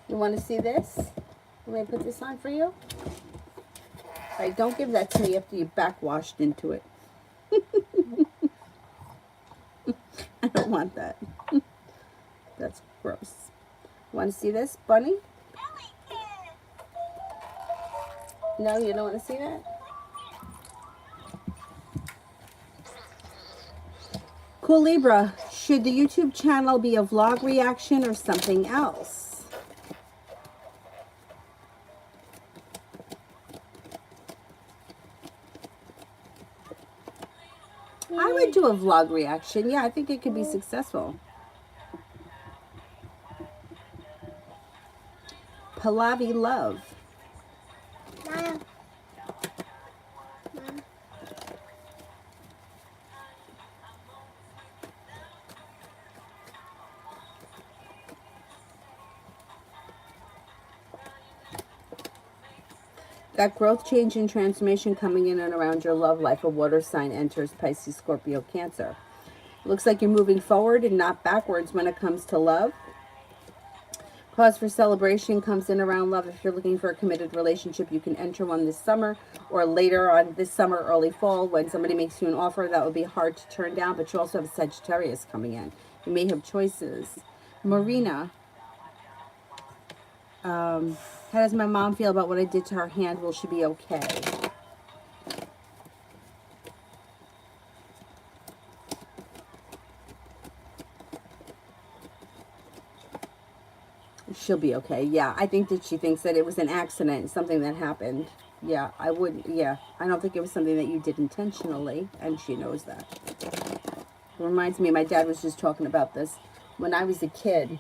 Speaker 1: You want to see this? Let me put this on for you. All right, don't give that to me after you backwashed into it. I don't want that. That's gross. Want to see this, bunny? No, you don't want to see that? Cool Libra, should the YouTube channel be a vlog reaction or something else? I would do a vlog reaction. Yeah, I think it could be successful. Pallavi Love.
Speaker 2: Mom.
Speaker 1: Got growth, change, and transformation coming in and around your love life. A water sign enters Pisces, Scorpio, Cancer. Looks like you're moving forward and not backwards when it comes to love. Cause for celebration comes in around love. If you're looking for a committed relationship, you can enter one this summer or later on this summer, early fall. When somebody makes you an offer, that would be hard to turn down, but you also have Sagittarius coming in. You may have choices. Marina, how does my mom feel about what I did to her hand? Will she be okay? She'll be okay. Yeah, I think that she thinks that it was an accident, something that happened. Yeah, I would. Yeah, I don't think it was something that you did intentionally, and she knows that. It reminds me, my dad was just talking about this. When I was a kid,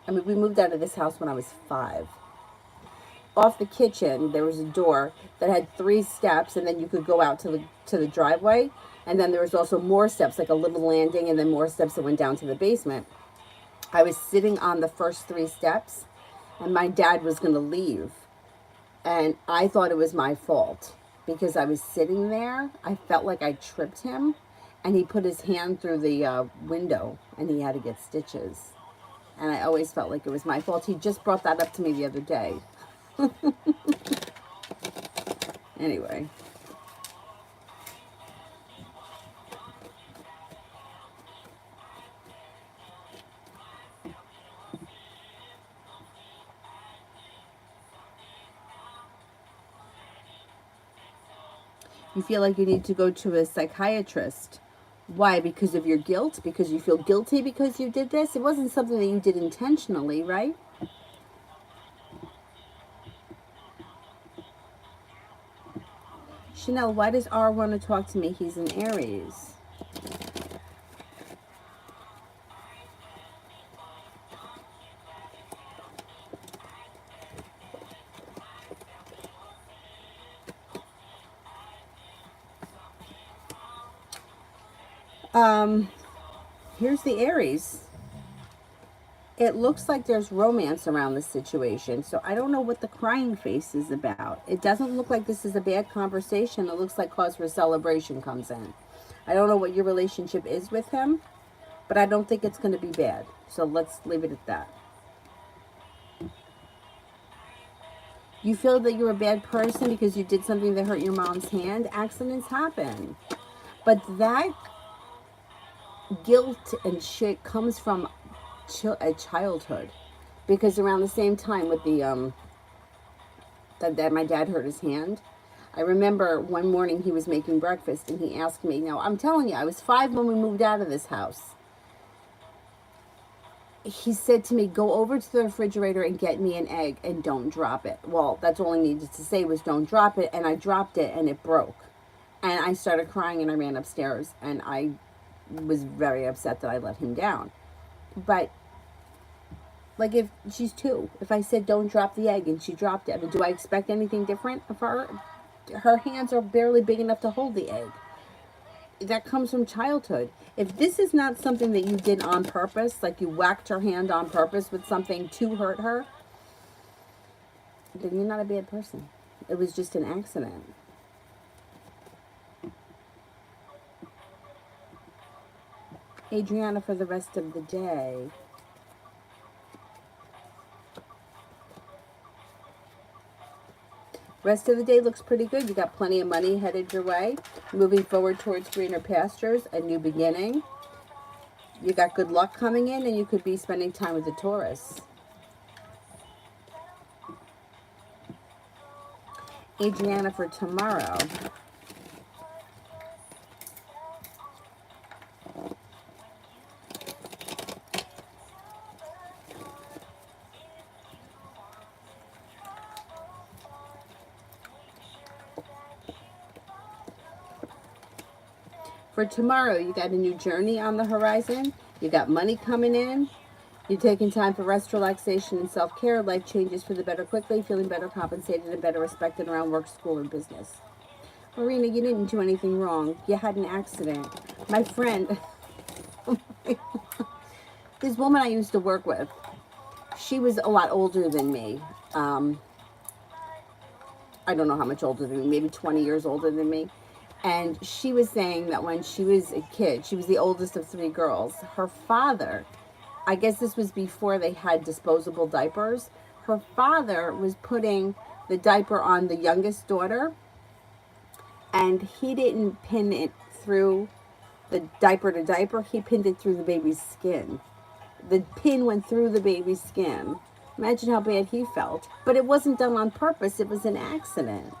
Speaker 1: I mean, we moved out of this house when I was 5. Off the kitchen, there was a door that had 3 steps, and then you could go out to the driveway. And then there was also more steps, like a little landing, and then more steps that went down to the basement. I was sitting on the first 3 steps, and my dad was going to leave. And I thought it was my fault because I was sitting there. I felt like I tripped him, and he put his hand through the window, and he had to get stitches. And I always felt like it was my fault. He just brought that up to me the other day. Anyway. You feel like you need to go to a psychiatrist. Why? Because of your guilt? Because you feel guilty because you did this? It wasn't something that you did intentionally, right? Chanel, why does R want to talk to me? He's in Aries. Here's the Aries. It looks like there's romance around this situation. So I don't know what the crying face is about. It doesn't look like this is a bad conversation. It looks like cause for celebration comes in. I don't know what your relationship is with him, but I don't think it's going to be bad. So let's leave it at that. You feel that you're a bad person because you did something that hurt your mom's hand. Accidents happen. But that guilt and shit comes from a childhood, because around the same time with the that my dad hurt his hand, I remember one morning he was making breakfast and he asked me, now I'm telling you, I was 5 when we moved out of this house. He said to me, go over to the refrigerator and get me an egg and don't drop it. Well, that's all I needed to say was don't drop it, and I dropped it and it broke. And I started crying and I ran upstairs and I was very upset that I let him down. But like, if she's 2, if I said don't drop the egg and she dropped it, I mean, do I expect anything different of her? Her hands are barely big enough to hold the egg. That comes from childhood. If this is not something that you did on purpose, like you whacked her hand on purpose with something to hurt her, then you're not a bad person. It was just an accident. Adriana, for the rest of the day. Rest of the day looks pretty good. You got plenty of money headed your way. Moving forward towards greener pastures, a new beginning. You got good luck coming in, and you could be spending time with the Taurus. Adriana, for tomorrow. For tomorrow, you got a new journey on the horizon. You got money coming in. You're taking time for rest, relaxation, and self-care. Life changes for the better quickly. Feeling better compensated and better respected around work, school, and business. Marina, you didn't do anything wrong. You had an accident. My friend, this woman I used to work with, she was a lot older than me. I don't know how much older than me, maybe 20 years older than me. And she was saying that when she was a kid, she was the oldest of 3 girls. Her father, I guess this was before they had disposable diapers, her father was putting the diaper on the youngest daughter, and he didn't pin it through the diaper to diaper, he pinned it through the baby's skin. The pin went through the baby's skin. Imagine how bad he felt. But it wasn't done on purpose. It was an accident.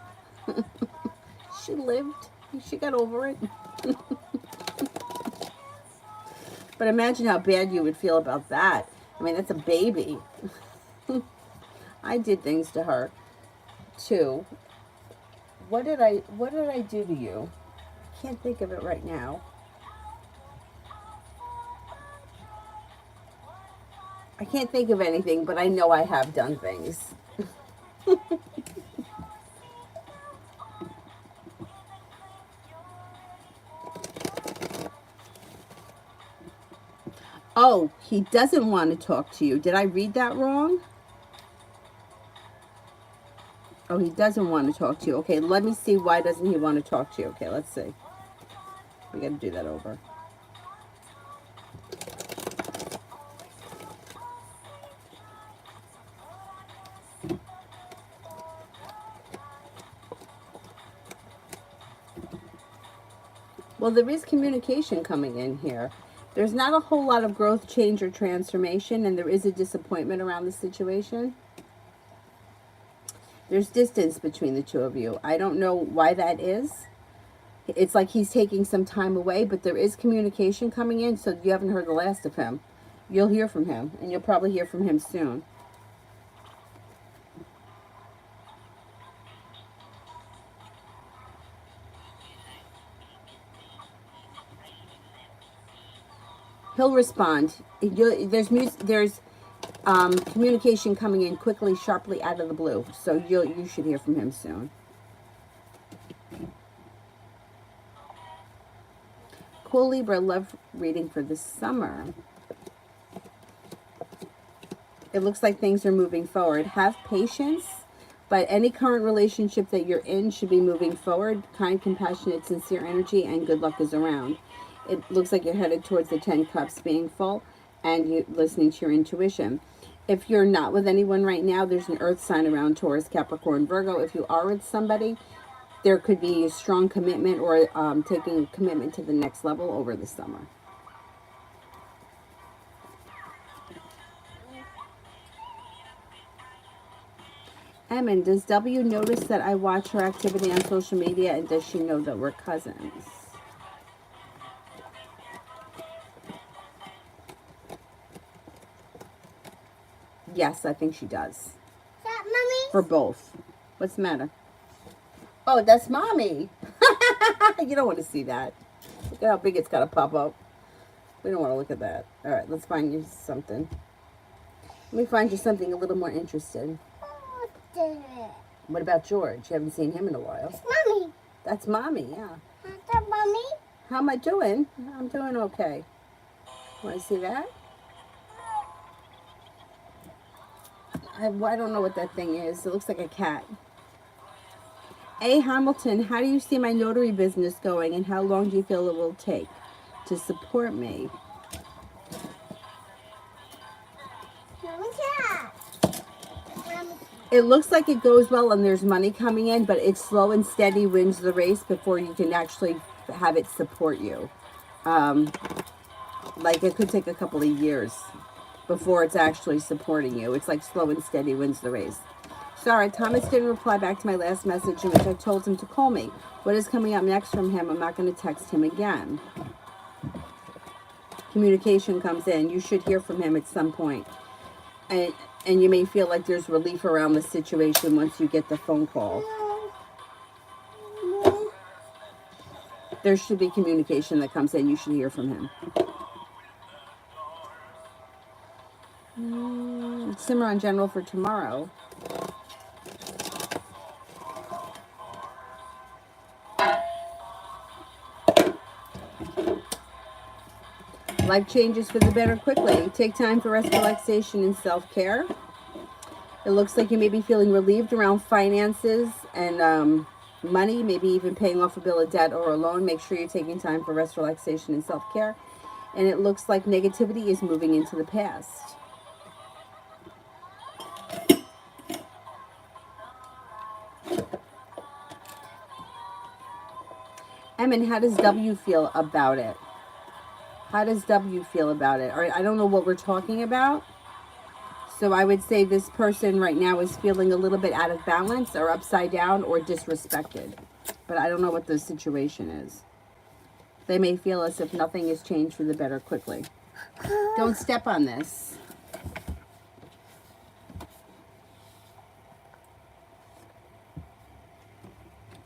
Speaker 1: She lived. She got over it. But imagine how bad you would feel about that. I mean, that's a baby. I did things to her too. What did I do to you? Can't think of it right now. I can't think of anything, but I know I have done things. Oh, he doesn't want to talk to you. Did I read that wrong? Oh, he doesn't want to talk to you. Okay, let me see. Why doesn't he want to talk to you? Okay, let's see. We got to do that over. Well, there is communication coming in here. There's not a whole lot of growth, change, or transformation, and there is a disappointment around the situation. There's distance between the two of you. I don't know why that is. It's like he's taking some time away, but there is communication coming in, so you haven't heard the last of him. You'll hear from him, and you'll probably hear from him soon. He'll respond. There's communication coming in quickly, sharply out of the blue. So you should hear from him soon. Cool Libra, love reading for this summer. It looks like things are moving forward. Have patience, but any current relationship that you're in should be moving forward. Kind, compassionate, sincere energy, and good luck is around. It looks like you're headed towards the 10 cups being full and you listening to your intuition. If you're not with anyone right now, there's an earth sign around Taurus, Capricorn, Virgo. If you are with somebody, there could be a strong commitment or taking commitment to the next level over the summer. Emin, does W notice that I watch her activity on social media, and does she know that we're cousins? Yes, I think she does.
Speaker 2: Is that Mommy?
Speaker 1: For both. What's the matter? Oh, that's Mommy. You don't want to see that. Look at how big it's got to pop up. We don't want to look at that. All right, let's find you something. Let me find you something a little more interesting. What about George? You haven't seen him in a while.
Speaker 2: It's Mommy.
Speaker 1: That's Mommy, yeah.
Speaker 2: Is that Mommy?
Speaker 1: How am I doing? I'm doing okay. Want to see that? I don't know what that thing is. It looks like a cat. A. Hamilton, how do you see my notary business going, and how long do you feel it will take to support me? It looks like it goes well and there's money coming in, but it's slow and steady wins the race before you can actually have it support you. Like it could take a couple of years before it's actually supporting you. It's like slow and steady wins the race. Sorry, Thomas didn't reply back to my last message in which I told him to call me. What is coming up next from him? I'm not going to text him again. Communication comes in. You should hear from him at some point. And you may feel like there's relief around the situation once you get the phone call. There should be communication that comes in. You should hear from him. Cimarron General for tomorrow. Life changes for the better quickly. Take time for rest, relaxation, and self-care. It looks like you may be feeling relieved around finances and money, maybe even paying off a bill of debt or a loan. Make sure you're taking time for rest, relaxation, and self-care. And it looks like negativity is moving into the past. Emin, how does W feel about it? How does W feel about it? Or I don't know what we're talking about. So I would say this person right now is feeling a little bit out of balance or upside down or disrespected. But I don't know what the situation is. They may feel as if nothing has changed for the better quickly. Don't step on this.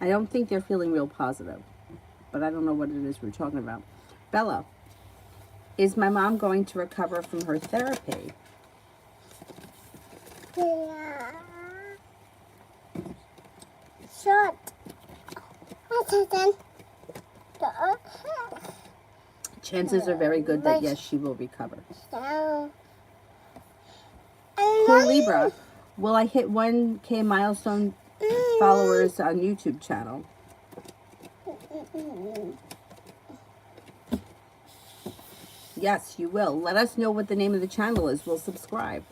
Speaker 1: I don't think they're feeling real positive. But I don't know what it is we're talking about. Bella, is my mom going to recover from her therapy?
Speaker 2: Yeah. Short.
Speaker 1: Chances are very good that yes, she will recover.
Speaker 2: So,
Speaker 1: Poor Libra, will I hit 1K milestone followers on YouTube channel? Yes, you will. Let us know what the name of the channel is. We'll subscribe.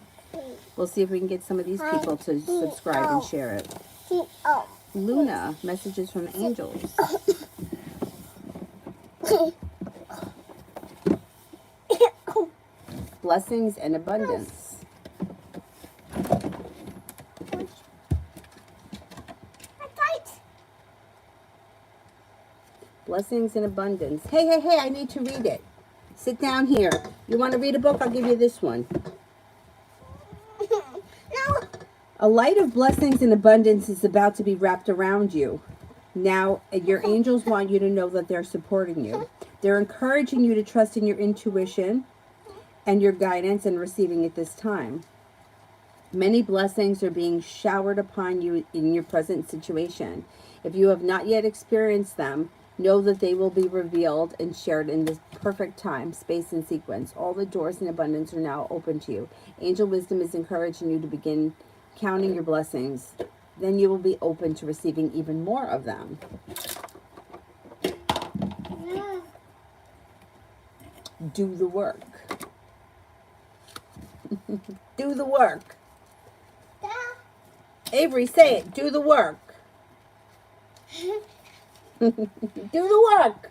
Speaker 1: We'll see if we can get some of these people to subscribe and share it. Luna, messages from angels. Blessings and abundance. Blessings and abundance. Hey, hey, hey, I need to read it. Sit down here. You want to read a book? I'll give you this one.
Speaker 2: No.
Speaker 1: A light of blessings and abundance is about to be wrapped around you. Now, your angels want you to know that they're supporting you. They're encouraging you to trust in your intuition and your guidance and receiving it this time. Many blessings are being showered upon you in your present situation. If you have not yet experienced them, know that they will be revealed and shared in this perfect time, space, and sequence. All the doors in abundance are now open to you. Angel wisdom is encouraging you to begin counting your blessings. Then you will be open to receiving even more of them. Do the work. Do the work. Avery, say it. Do the work. Do the work.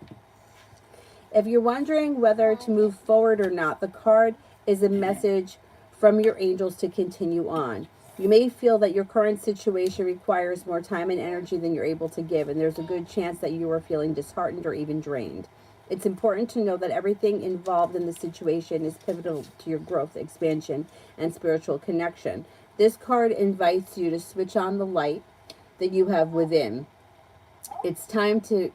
Speaker 1: If you're wondering whether to move forward or not, the card is a message from your angels to continue on. You may feel that your current situation requires more time and energy than you're able to give, and there's a good chance that you are feeling disheartened or even drained. It's important to know that everything involved in the situation is pivotal to your growth, expansion, and spiritual connection. This card invites you to switch on the light that you have within. It's time to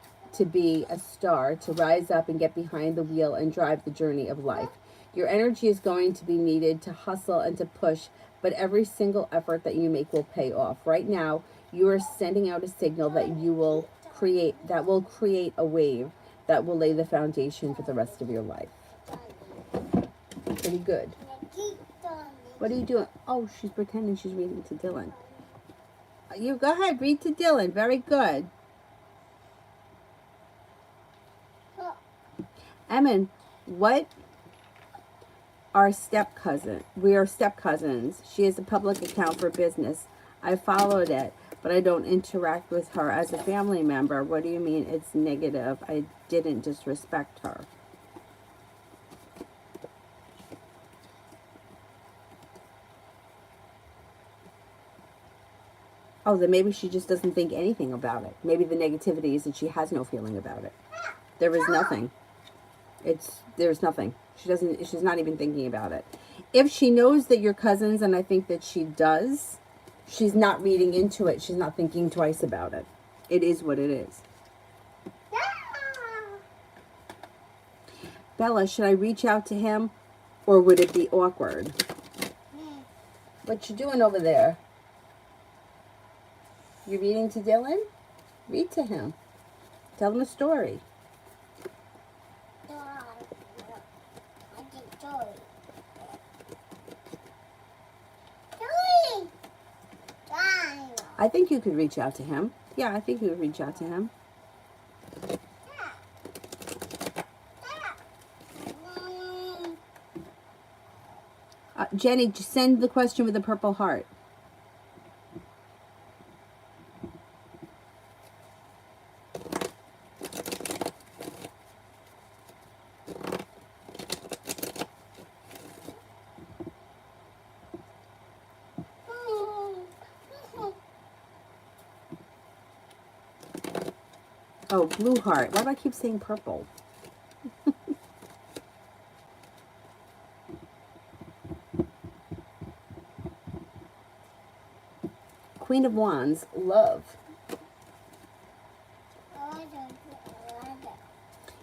Speaker 1: be a star, to rise up and get behind the wheel and drive the journey of life. Your energy is going to be needed to hustle and to push, but every single effort that you make will pay off. Right now, you are sending out a signal that will create a wave that will lay the foundation for the rest of your life. Pretty good. What are you doing? Oh, she's pretending she's reading to Dylan. You go ahead, read to Dylan. Very good. Emin, what are step cousin? We are step cousins. She has a public account for business. I followed it, but I don't interact with her as a family member. What do you mean it's negative? I didn't disrespect her. Oh, then maybe she just doesn't think anything about it. Maybe the negativity is that she has no feeling about it. There is nothing. There's nothing. She's not even thinking about it. If she knows that you're cousins, and I think that she does, she's not reading into it. She's not thinking twice about it. It is what it is. Bella, should I reach out to him or would it be awkward? What you doing over there? You reading to Dylan? Read to him. Tell him a story. I think you could reach out to him. Yeah, I think you would reach out to him. Jenny, just send the question with a purple heart. Oh, blue heart. Why do I keep saying purple? Queen of Wands, love.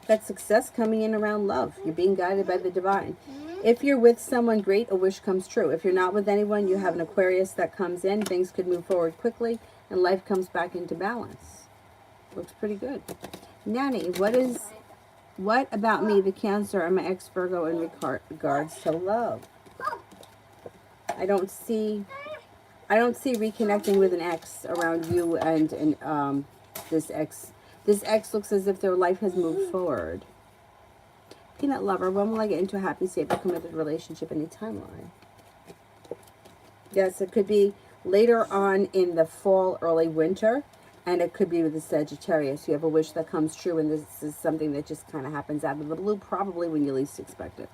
Speaker 1: That success coming in around love. You're being guided by the divine. If you're with someone great, a wish comes true. If you're not with anyone, you have an Aquarius that comes in. Things could move forward quickly, and life comes back into balance. Looks pretty good. Nanny, what about me, the Cancer, and my ex-Virgo in regards to love? I don't see reconnecting with an ex around you and this ex. This ex looks as if their life has moved forward. Peanut lover, when will I get into a happy, stable, committed relationship in a timeline? Yes, it could be later on in the fall, early winter, and it could be with the Sagittarius. You have a wish that comes true, and this is something that just kind of happens out of the blue, probably when you least expect it.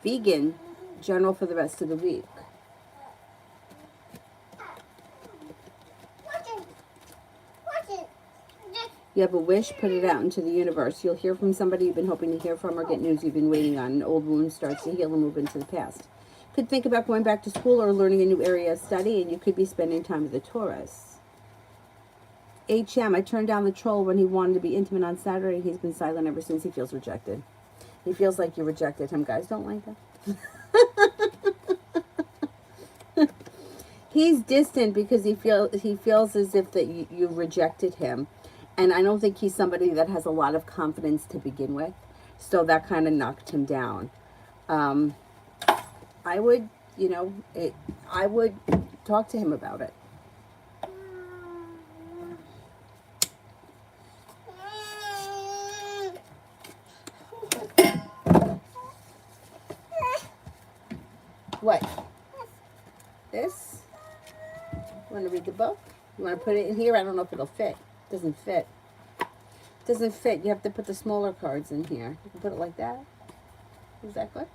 Speaker 1: Vegan, general for the rest of the week. You have a wish, put it out into the universe. You'll hear from somebody you've been hoping to hear from or get news you've been waiting on. An old wound starts to heal and move into the past. Could think about going back to school or learning a new area of study, and you could be spending time with a Taurus. HM, I turned down the troll when he wanted to be intimate on Saturday. He's been silent ever since. He feels rejected. He feels like you rejected him. Guys, don't like that. He's distant because he feels as if that you rejected him. And I don't think he's somebody that has a lot of confidence to begin with. So that kind of knocked him down. I would, I would talk to him about it. What? This? You want to read the book? You want to put it in here? I don't know if it'll fit. It doesn't fit. It doesn't fit. You have to put the smaller cards in here. You can put it like that. Is that good?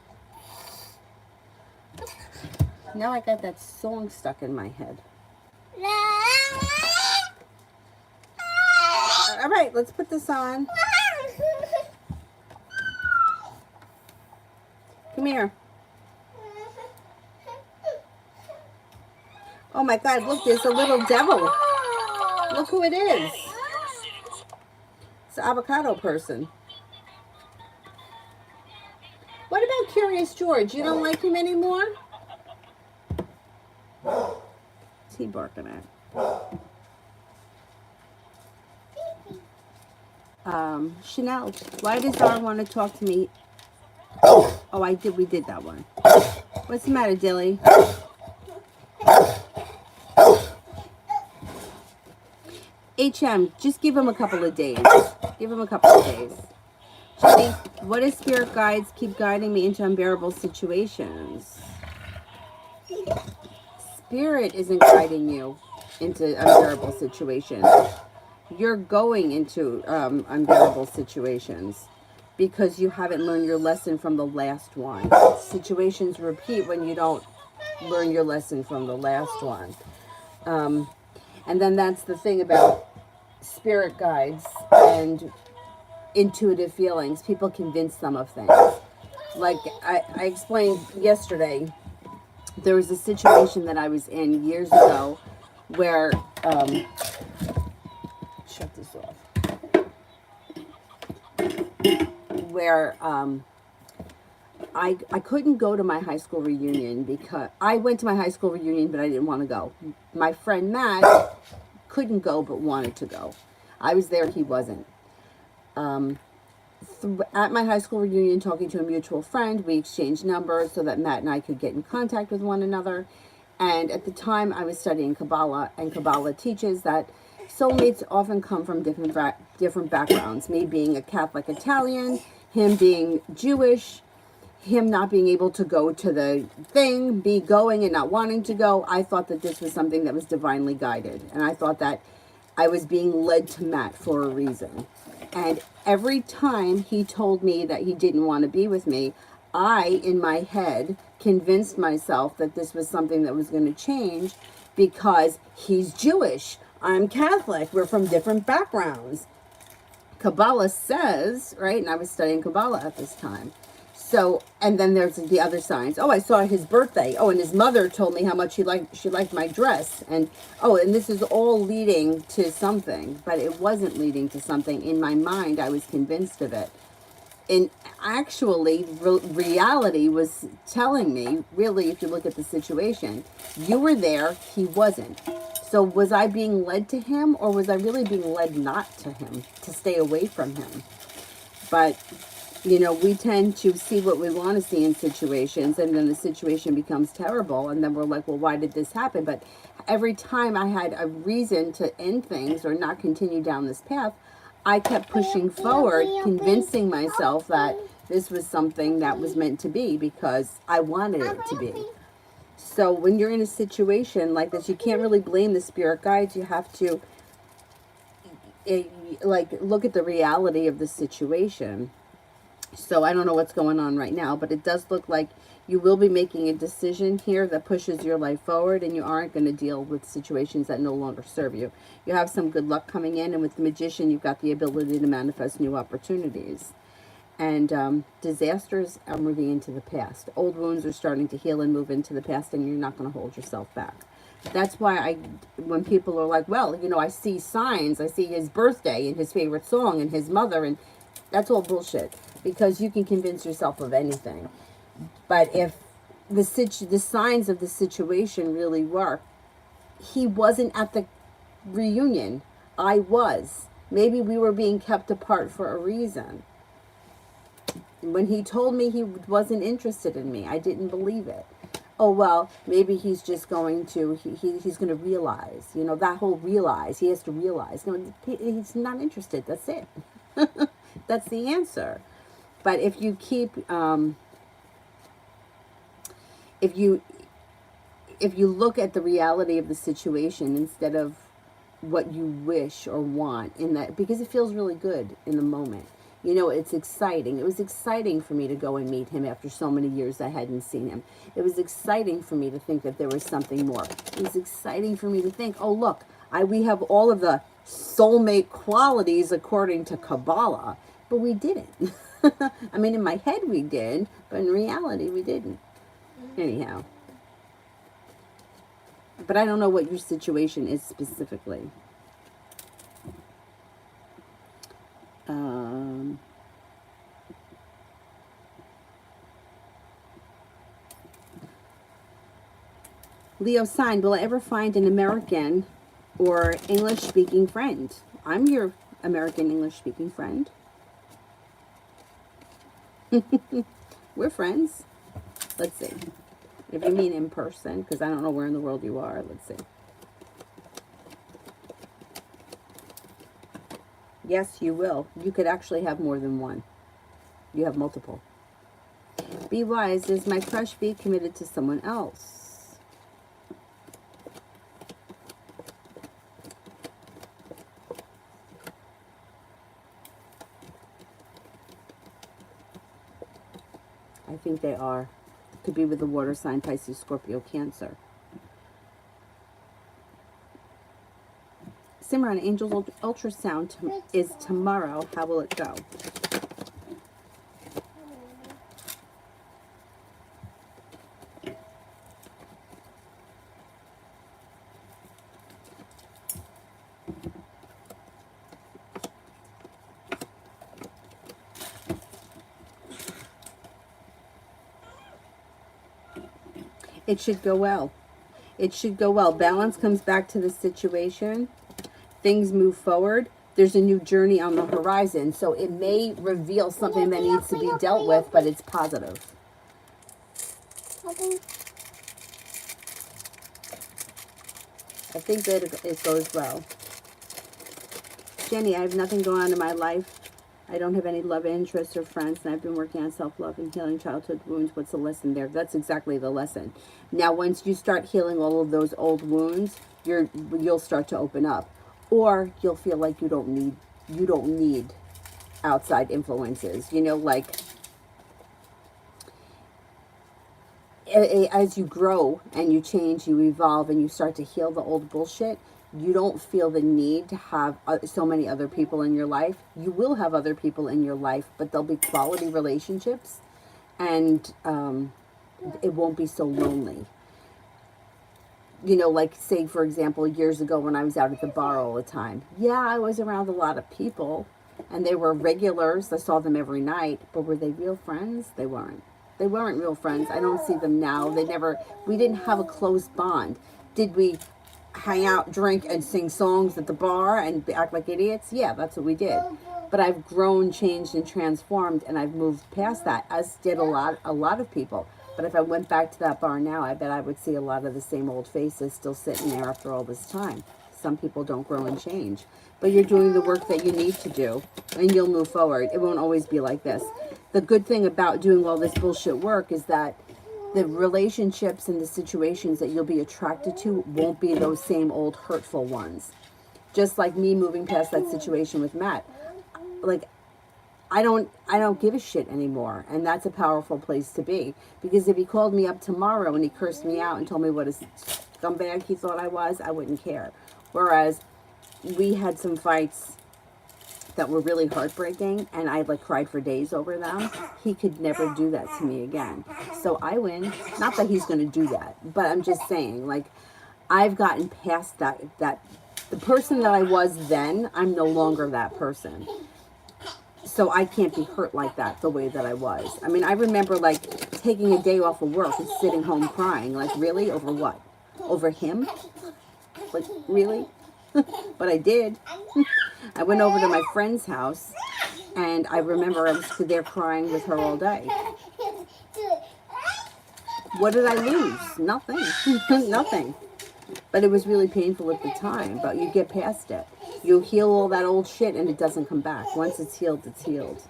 Speaker 1: Now I got that song stuck in my head. All right, let's put this on. Come here. Oh my God, look, there's a little devil. Look who it is. It's the avocado person. What about Curious George? You don't like him anymore? What's he barking at? Chanel, why does Dar want to talk to me? Oh, we did that one. What's the matter, Dilly? HM, just give him a couple of days. Give him a couple of days. Jenny, what does spirit guides keep guiding me into unbearable situations? Spirit isn't guiding you into unbearable situations. You're going into unbearable situations because you haven't learned your lesson from the last one. Situations repeat when you don't learn your lesson from the last one. And then that's the thing about spirit guides and intuitive feelings. People convince them of things. Like I explained yesterday, there was a situation that I was in years ago where, shut this off, where I couldn't go to my high school reunion because I went to my high school reunion, but I didn't want to go. My friend Matt couldn't go, but wanted to go. I was there, he wasn't. At my high school reunion, talking to a mutual friend, we exchanged numbers so that Matt and I could get in contact with one another. And at the time, I was studying Kabbalah, and Kabbalah teaches that soulmates often come from different backgrounds. Me being a Catholic Italian, him being Jewish, him not being able to go to the thing, me going and not wanting to go. I thought that this was something that was divinely guided. And I thought that I was being led to Matt for a reason. And every time he told me that he didn't want to be with me, I, in my head, convinced myself that this was something that was going to change because he's Jewish. I'm Catholic. We're from different backgrounds. Kabbalah says, right? And I was studying Kabbalah at this time. So, and then there's the other signs. Oh, I saw his birthday. Oh, and his mother told me how much she liked my dress. And oh, and this is all leading to something, but it wasn't leading to something. In my mind, I was convinced of it. And actually, reality was telling me, really, if you look at the situation, you were there, he wasn't. So was I being led to him, or was I really being led not to him, to stay away from him? But, you know, we tend to see what we want to see in situations, and then the situation becomes terrible, and then we're like, well, why did this happen? But every time I had a reason to end things or not continue down this path, I kept pushing forward, convincing myself that this was something that was meant to be because I wanted it to be. So when you're in a situation like this, you can't really blame the spirit guides. You have to like look at the reality of the situation. So I don't know what's going on right now, but it does look like you will be making a decision here that pushes your life forward, and you aren't going to deal with situations that no longer serve you. You have some good luck coming in, and with the Magician, you've got the ability to manifest new opportunities. And disasters are moving into the past. Old wounds are starting to heal and move into the past, and you're not going to hold yourself back. That's why when people are like, well, you know, I see signs, I see his birthday and his favorite song and his mother, and that's all bullshit, because you can convince yourself of anything. But if the signs of the situation really work, he wasn't at the reunion. I was. Maybe we were being kept apart for a reason. When he told me he wasn't interested in me, I didn't believe it. Oh, well, maybe he's just going to, he's going to realize, you know, that whole realize, he has to realize. No, he's not interested, that's it. That's the answer. But if you keep, if you look at the reality of the situation instead of what you wish or want in that, because it feels really good in the moment. You know, it's exciting. It was exciting for me to go and meet him after so many years I hadn't seen him. It was exciting for me to think that there was something more. It was exciting for me to think, oh, look, we have all of the soulmate qualities according to Kabbalah, but we didn't. I mean, in my head we did, but in reality we didn't. Anyhow. But I don't know what your situation is specifically. Leo sign, will I ever find an American or English-speaking friend? I'm your American English-speaking friend. We're friends. Let's see. If you mean in person, because I don't know where in the world you are. Let's see. Yes, you will. You could actually have more than one. You have multiple. Be wise. Is my crush be committed to someone else? I think they are. Could be with the water sign, Pisces, Scorpio, Cancer. Simran, Angel's ultrasound is tomorrow. How will it go? It should go well. It should go well. Balance comes back to the situation. Things move forward. There's a new journey on the horizon. So it may reveal something that needs to be dealt with, but it's positive. I think that it goes well. Jenny, I have nothing going on in my life. I don't have any love interests or friends, and I've been working on self-love and healing childhood wounds. What's the lesson there? That's exactly the lesson. Now, once you start healing all of those old wounds, you'll start to open up, or you'll feel like you don't need outside influences. You know, like as you grow and you change, you evolve, and you start to heal the old bullshit, you don't feel the need to have so many other people in your life. You will have other people in your life, but they'll be quality relationships, and it won't be so lonely. You know, like say, for example, years ago when I was out at the bar all the time. Yeah, I was around a lot of people, and they were regulars. I saw them every night, but were they real friends? They weren't. They weren't real friends. I don't see them now. We didn't have a close bond. Did we hang out, drink, and sing songs at the bar and act like idiots? Yeah, that's what we did. But I've grown, changed, and transformed, and I've moved past that, as did a lot of people. But if I went back to that bar now, I bet I would see a lot of the same old faces still sitting there after all this time. Some people don't grow and change. But you're doing the work that you need to do, and you'll move forward. It won't always be like this. The good thing about doing all this bullshit work is that the relationships and the situations that you'll be attracted to won't be those same old hurtful ones. Just like me moving past that situation with Matt. Like, I don't give a shit anymore, and that's a powerful place to be, because if he called me up tomorrow and he cursed me out and told me what a scumbag he thought I was, I wouldn't care. Whereas we had some fights that were really heartbreaking, and I like cried for days over them. He could never do that to me again. So I win. Not that he's going to do that, but I'm just saying, like, I've gotten past that the person that I was then, I'm no longer that person. So I can't be hurt like that the way that I was. I mean, I remember like taking a day off of work and sitting home crying. Like, really? Over what? Over him? Like, really? But I did. I went over to my friend's house, and I remember I was there crying with her all day. What did I lose? Nothing. Nothing. But it was really painful at the time. But you get past it. You heal all that old shit, and it doesn't come back. Once it's healed, it's healed.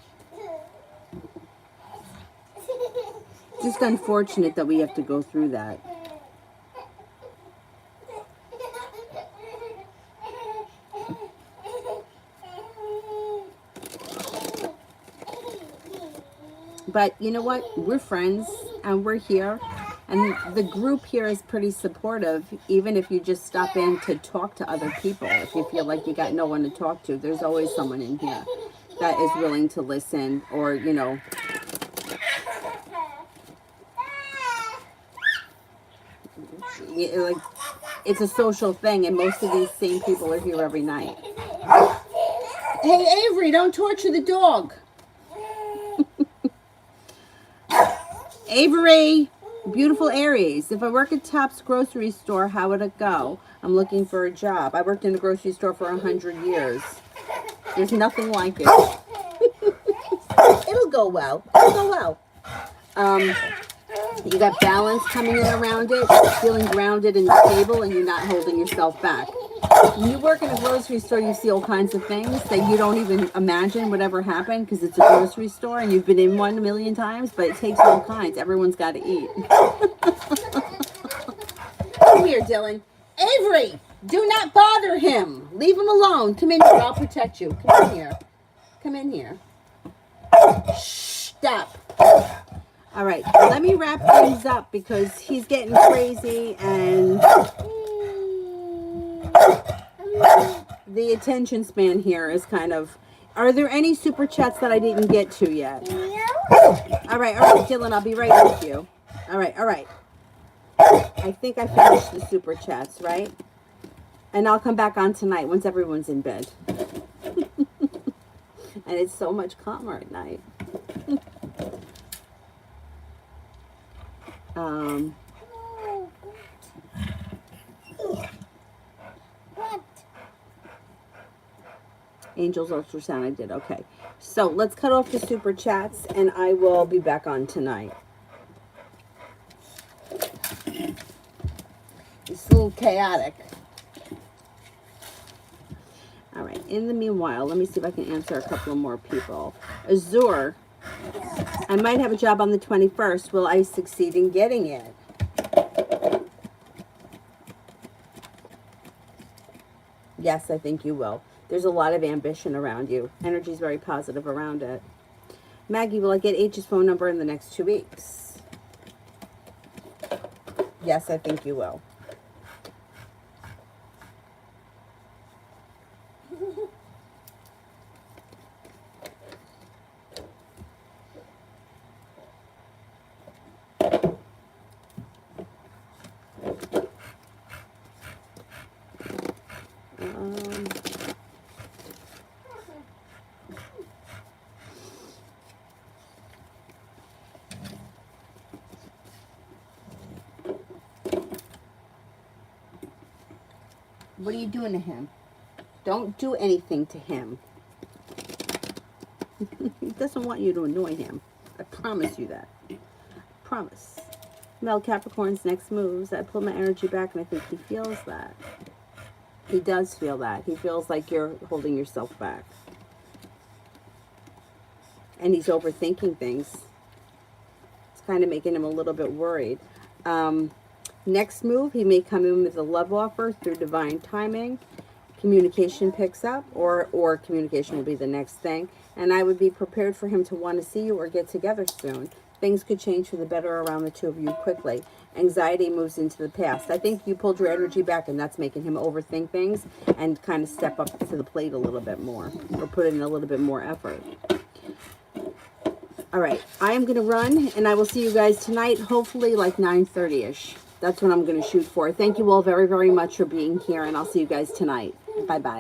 Speaker 1: Just unfortunate that we have to go through that. But you know what? We're friends, and we're here. And the group here is pretty supportive, even if you just stop in to talk to other people. If you feel like you got no one to talk to, there's always someone in here that is willing to listen, or, you know. Like, it's a social thing, and most of these same people are here every night. Hey, Avery, don't torture the dog. Avery! Beautiful Aries. If I work at Top's grocery store, how would it go? I'm looking for a job. I worked in a grocery store for 100 years. There's nothing like it. It'll go well. It'll go well. You got balance coming in around it, feeling grounded and stable, and you're not holding yourself back. When you work in a grocery store, you see all kinds of things that you don't even imagine would ever happen, because it's a grocery store and you've been in one a million times, but it takes all kinds. Everyone's got to eat. Come here, Dylan. Avery, do not bother him. Leave him alone. Come in here. I'll protect you. Come in here. Come in here. Shh, stop. All right, let me wrap things up because he's getting crazy, and the attention span here is kind of... Are there any super chats that I didn't get to yet? All right, Dylan, I'll be right with you. All right. I think I finished the super chats, right? And I'll come back on tonight once everyone's in bed. And it's so much calmer at night. Angels ultrasound, I did. Okay. So let's cut off the super chats, and I will be back on tonight. It's a little chaotic. All right. In the meanwhile, let me see if I can answer a couple of more people. Azure, I might have a job on the 21st. Will I succeed in getting it? Yes, I think you will. There's a lot of ambition around you. Energy is very positive around it. Maggie, will I get H's phone number in the next 2 weeks? Yes, I think you will. What are you doing to him? Don't do anything to him. He doesn't want you to annoy him. I promise you that. Promise. Mel Capricorn's next moves. I pull my energy back and I think he feels that. He does feel that. He feels like you're holding yourself back. And he's overthinking things. It's kind of making him a little bit worried. Next move, he may come in with a love offer through divine timing. Communication picks up, or communication will be the next thing. And I would be prepared for him to want to see you or get together soon. Things could change for the better around the two of you quickly. Anxiety moves into the past. I think you pulled your energy back, and that's making him overthink things and kind of step up to the plate a little bit more, or put in a little bit more effort. All right, I am going to run, and I will see you guys tonight, hopefully like 9:30ish. That's what I'm going to shoot for. Thank you all very, very much for being here, and I'll see you guys tonight. Bye-bye.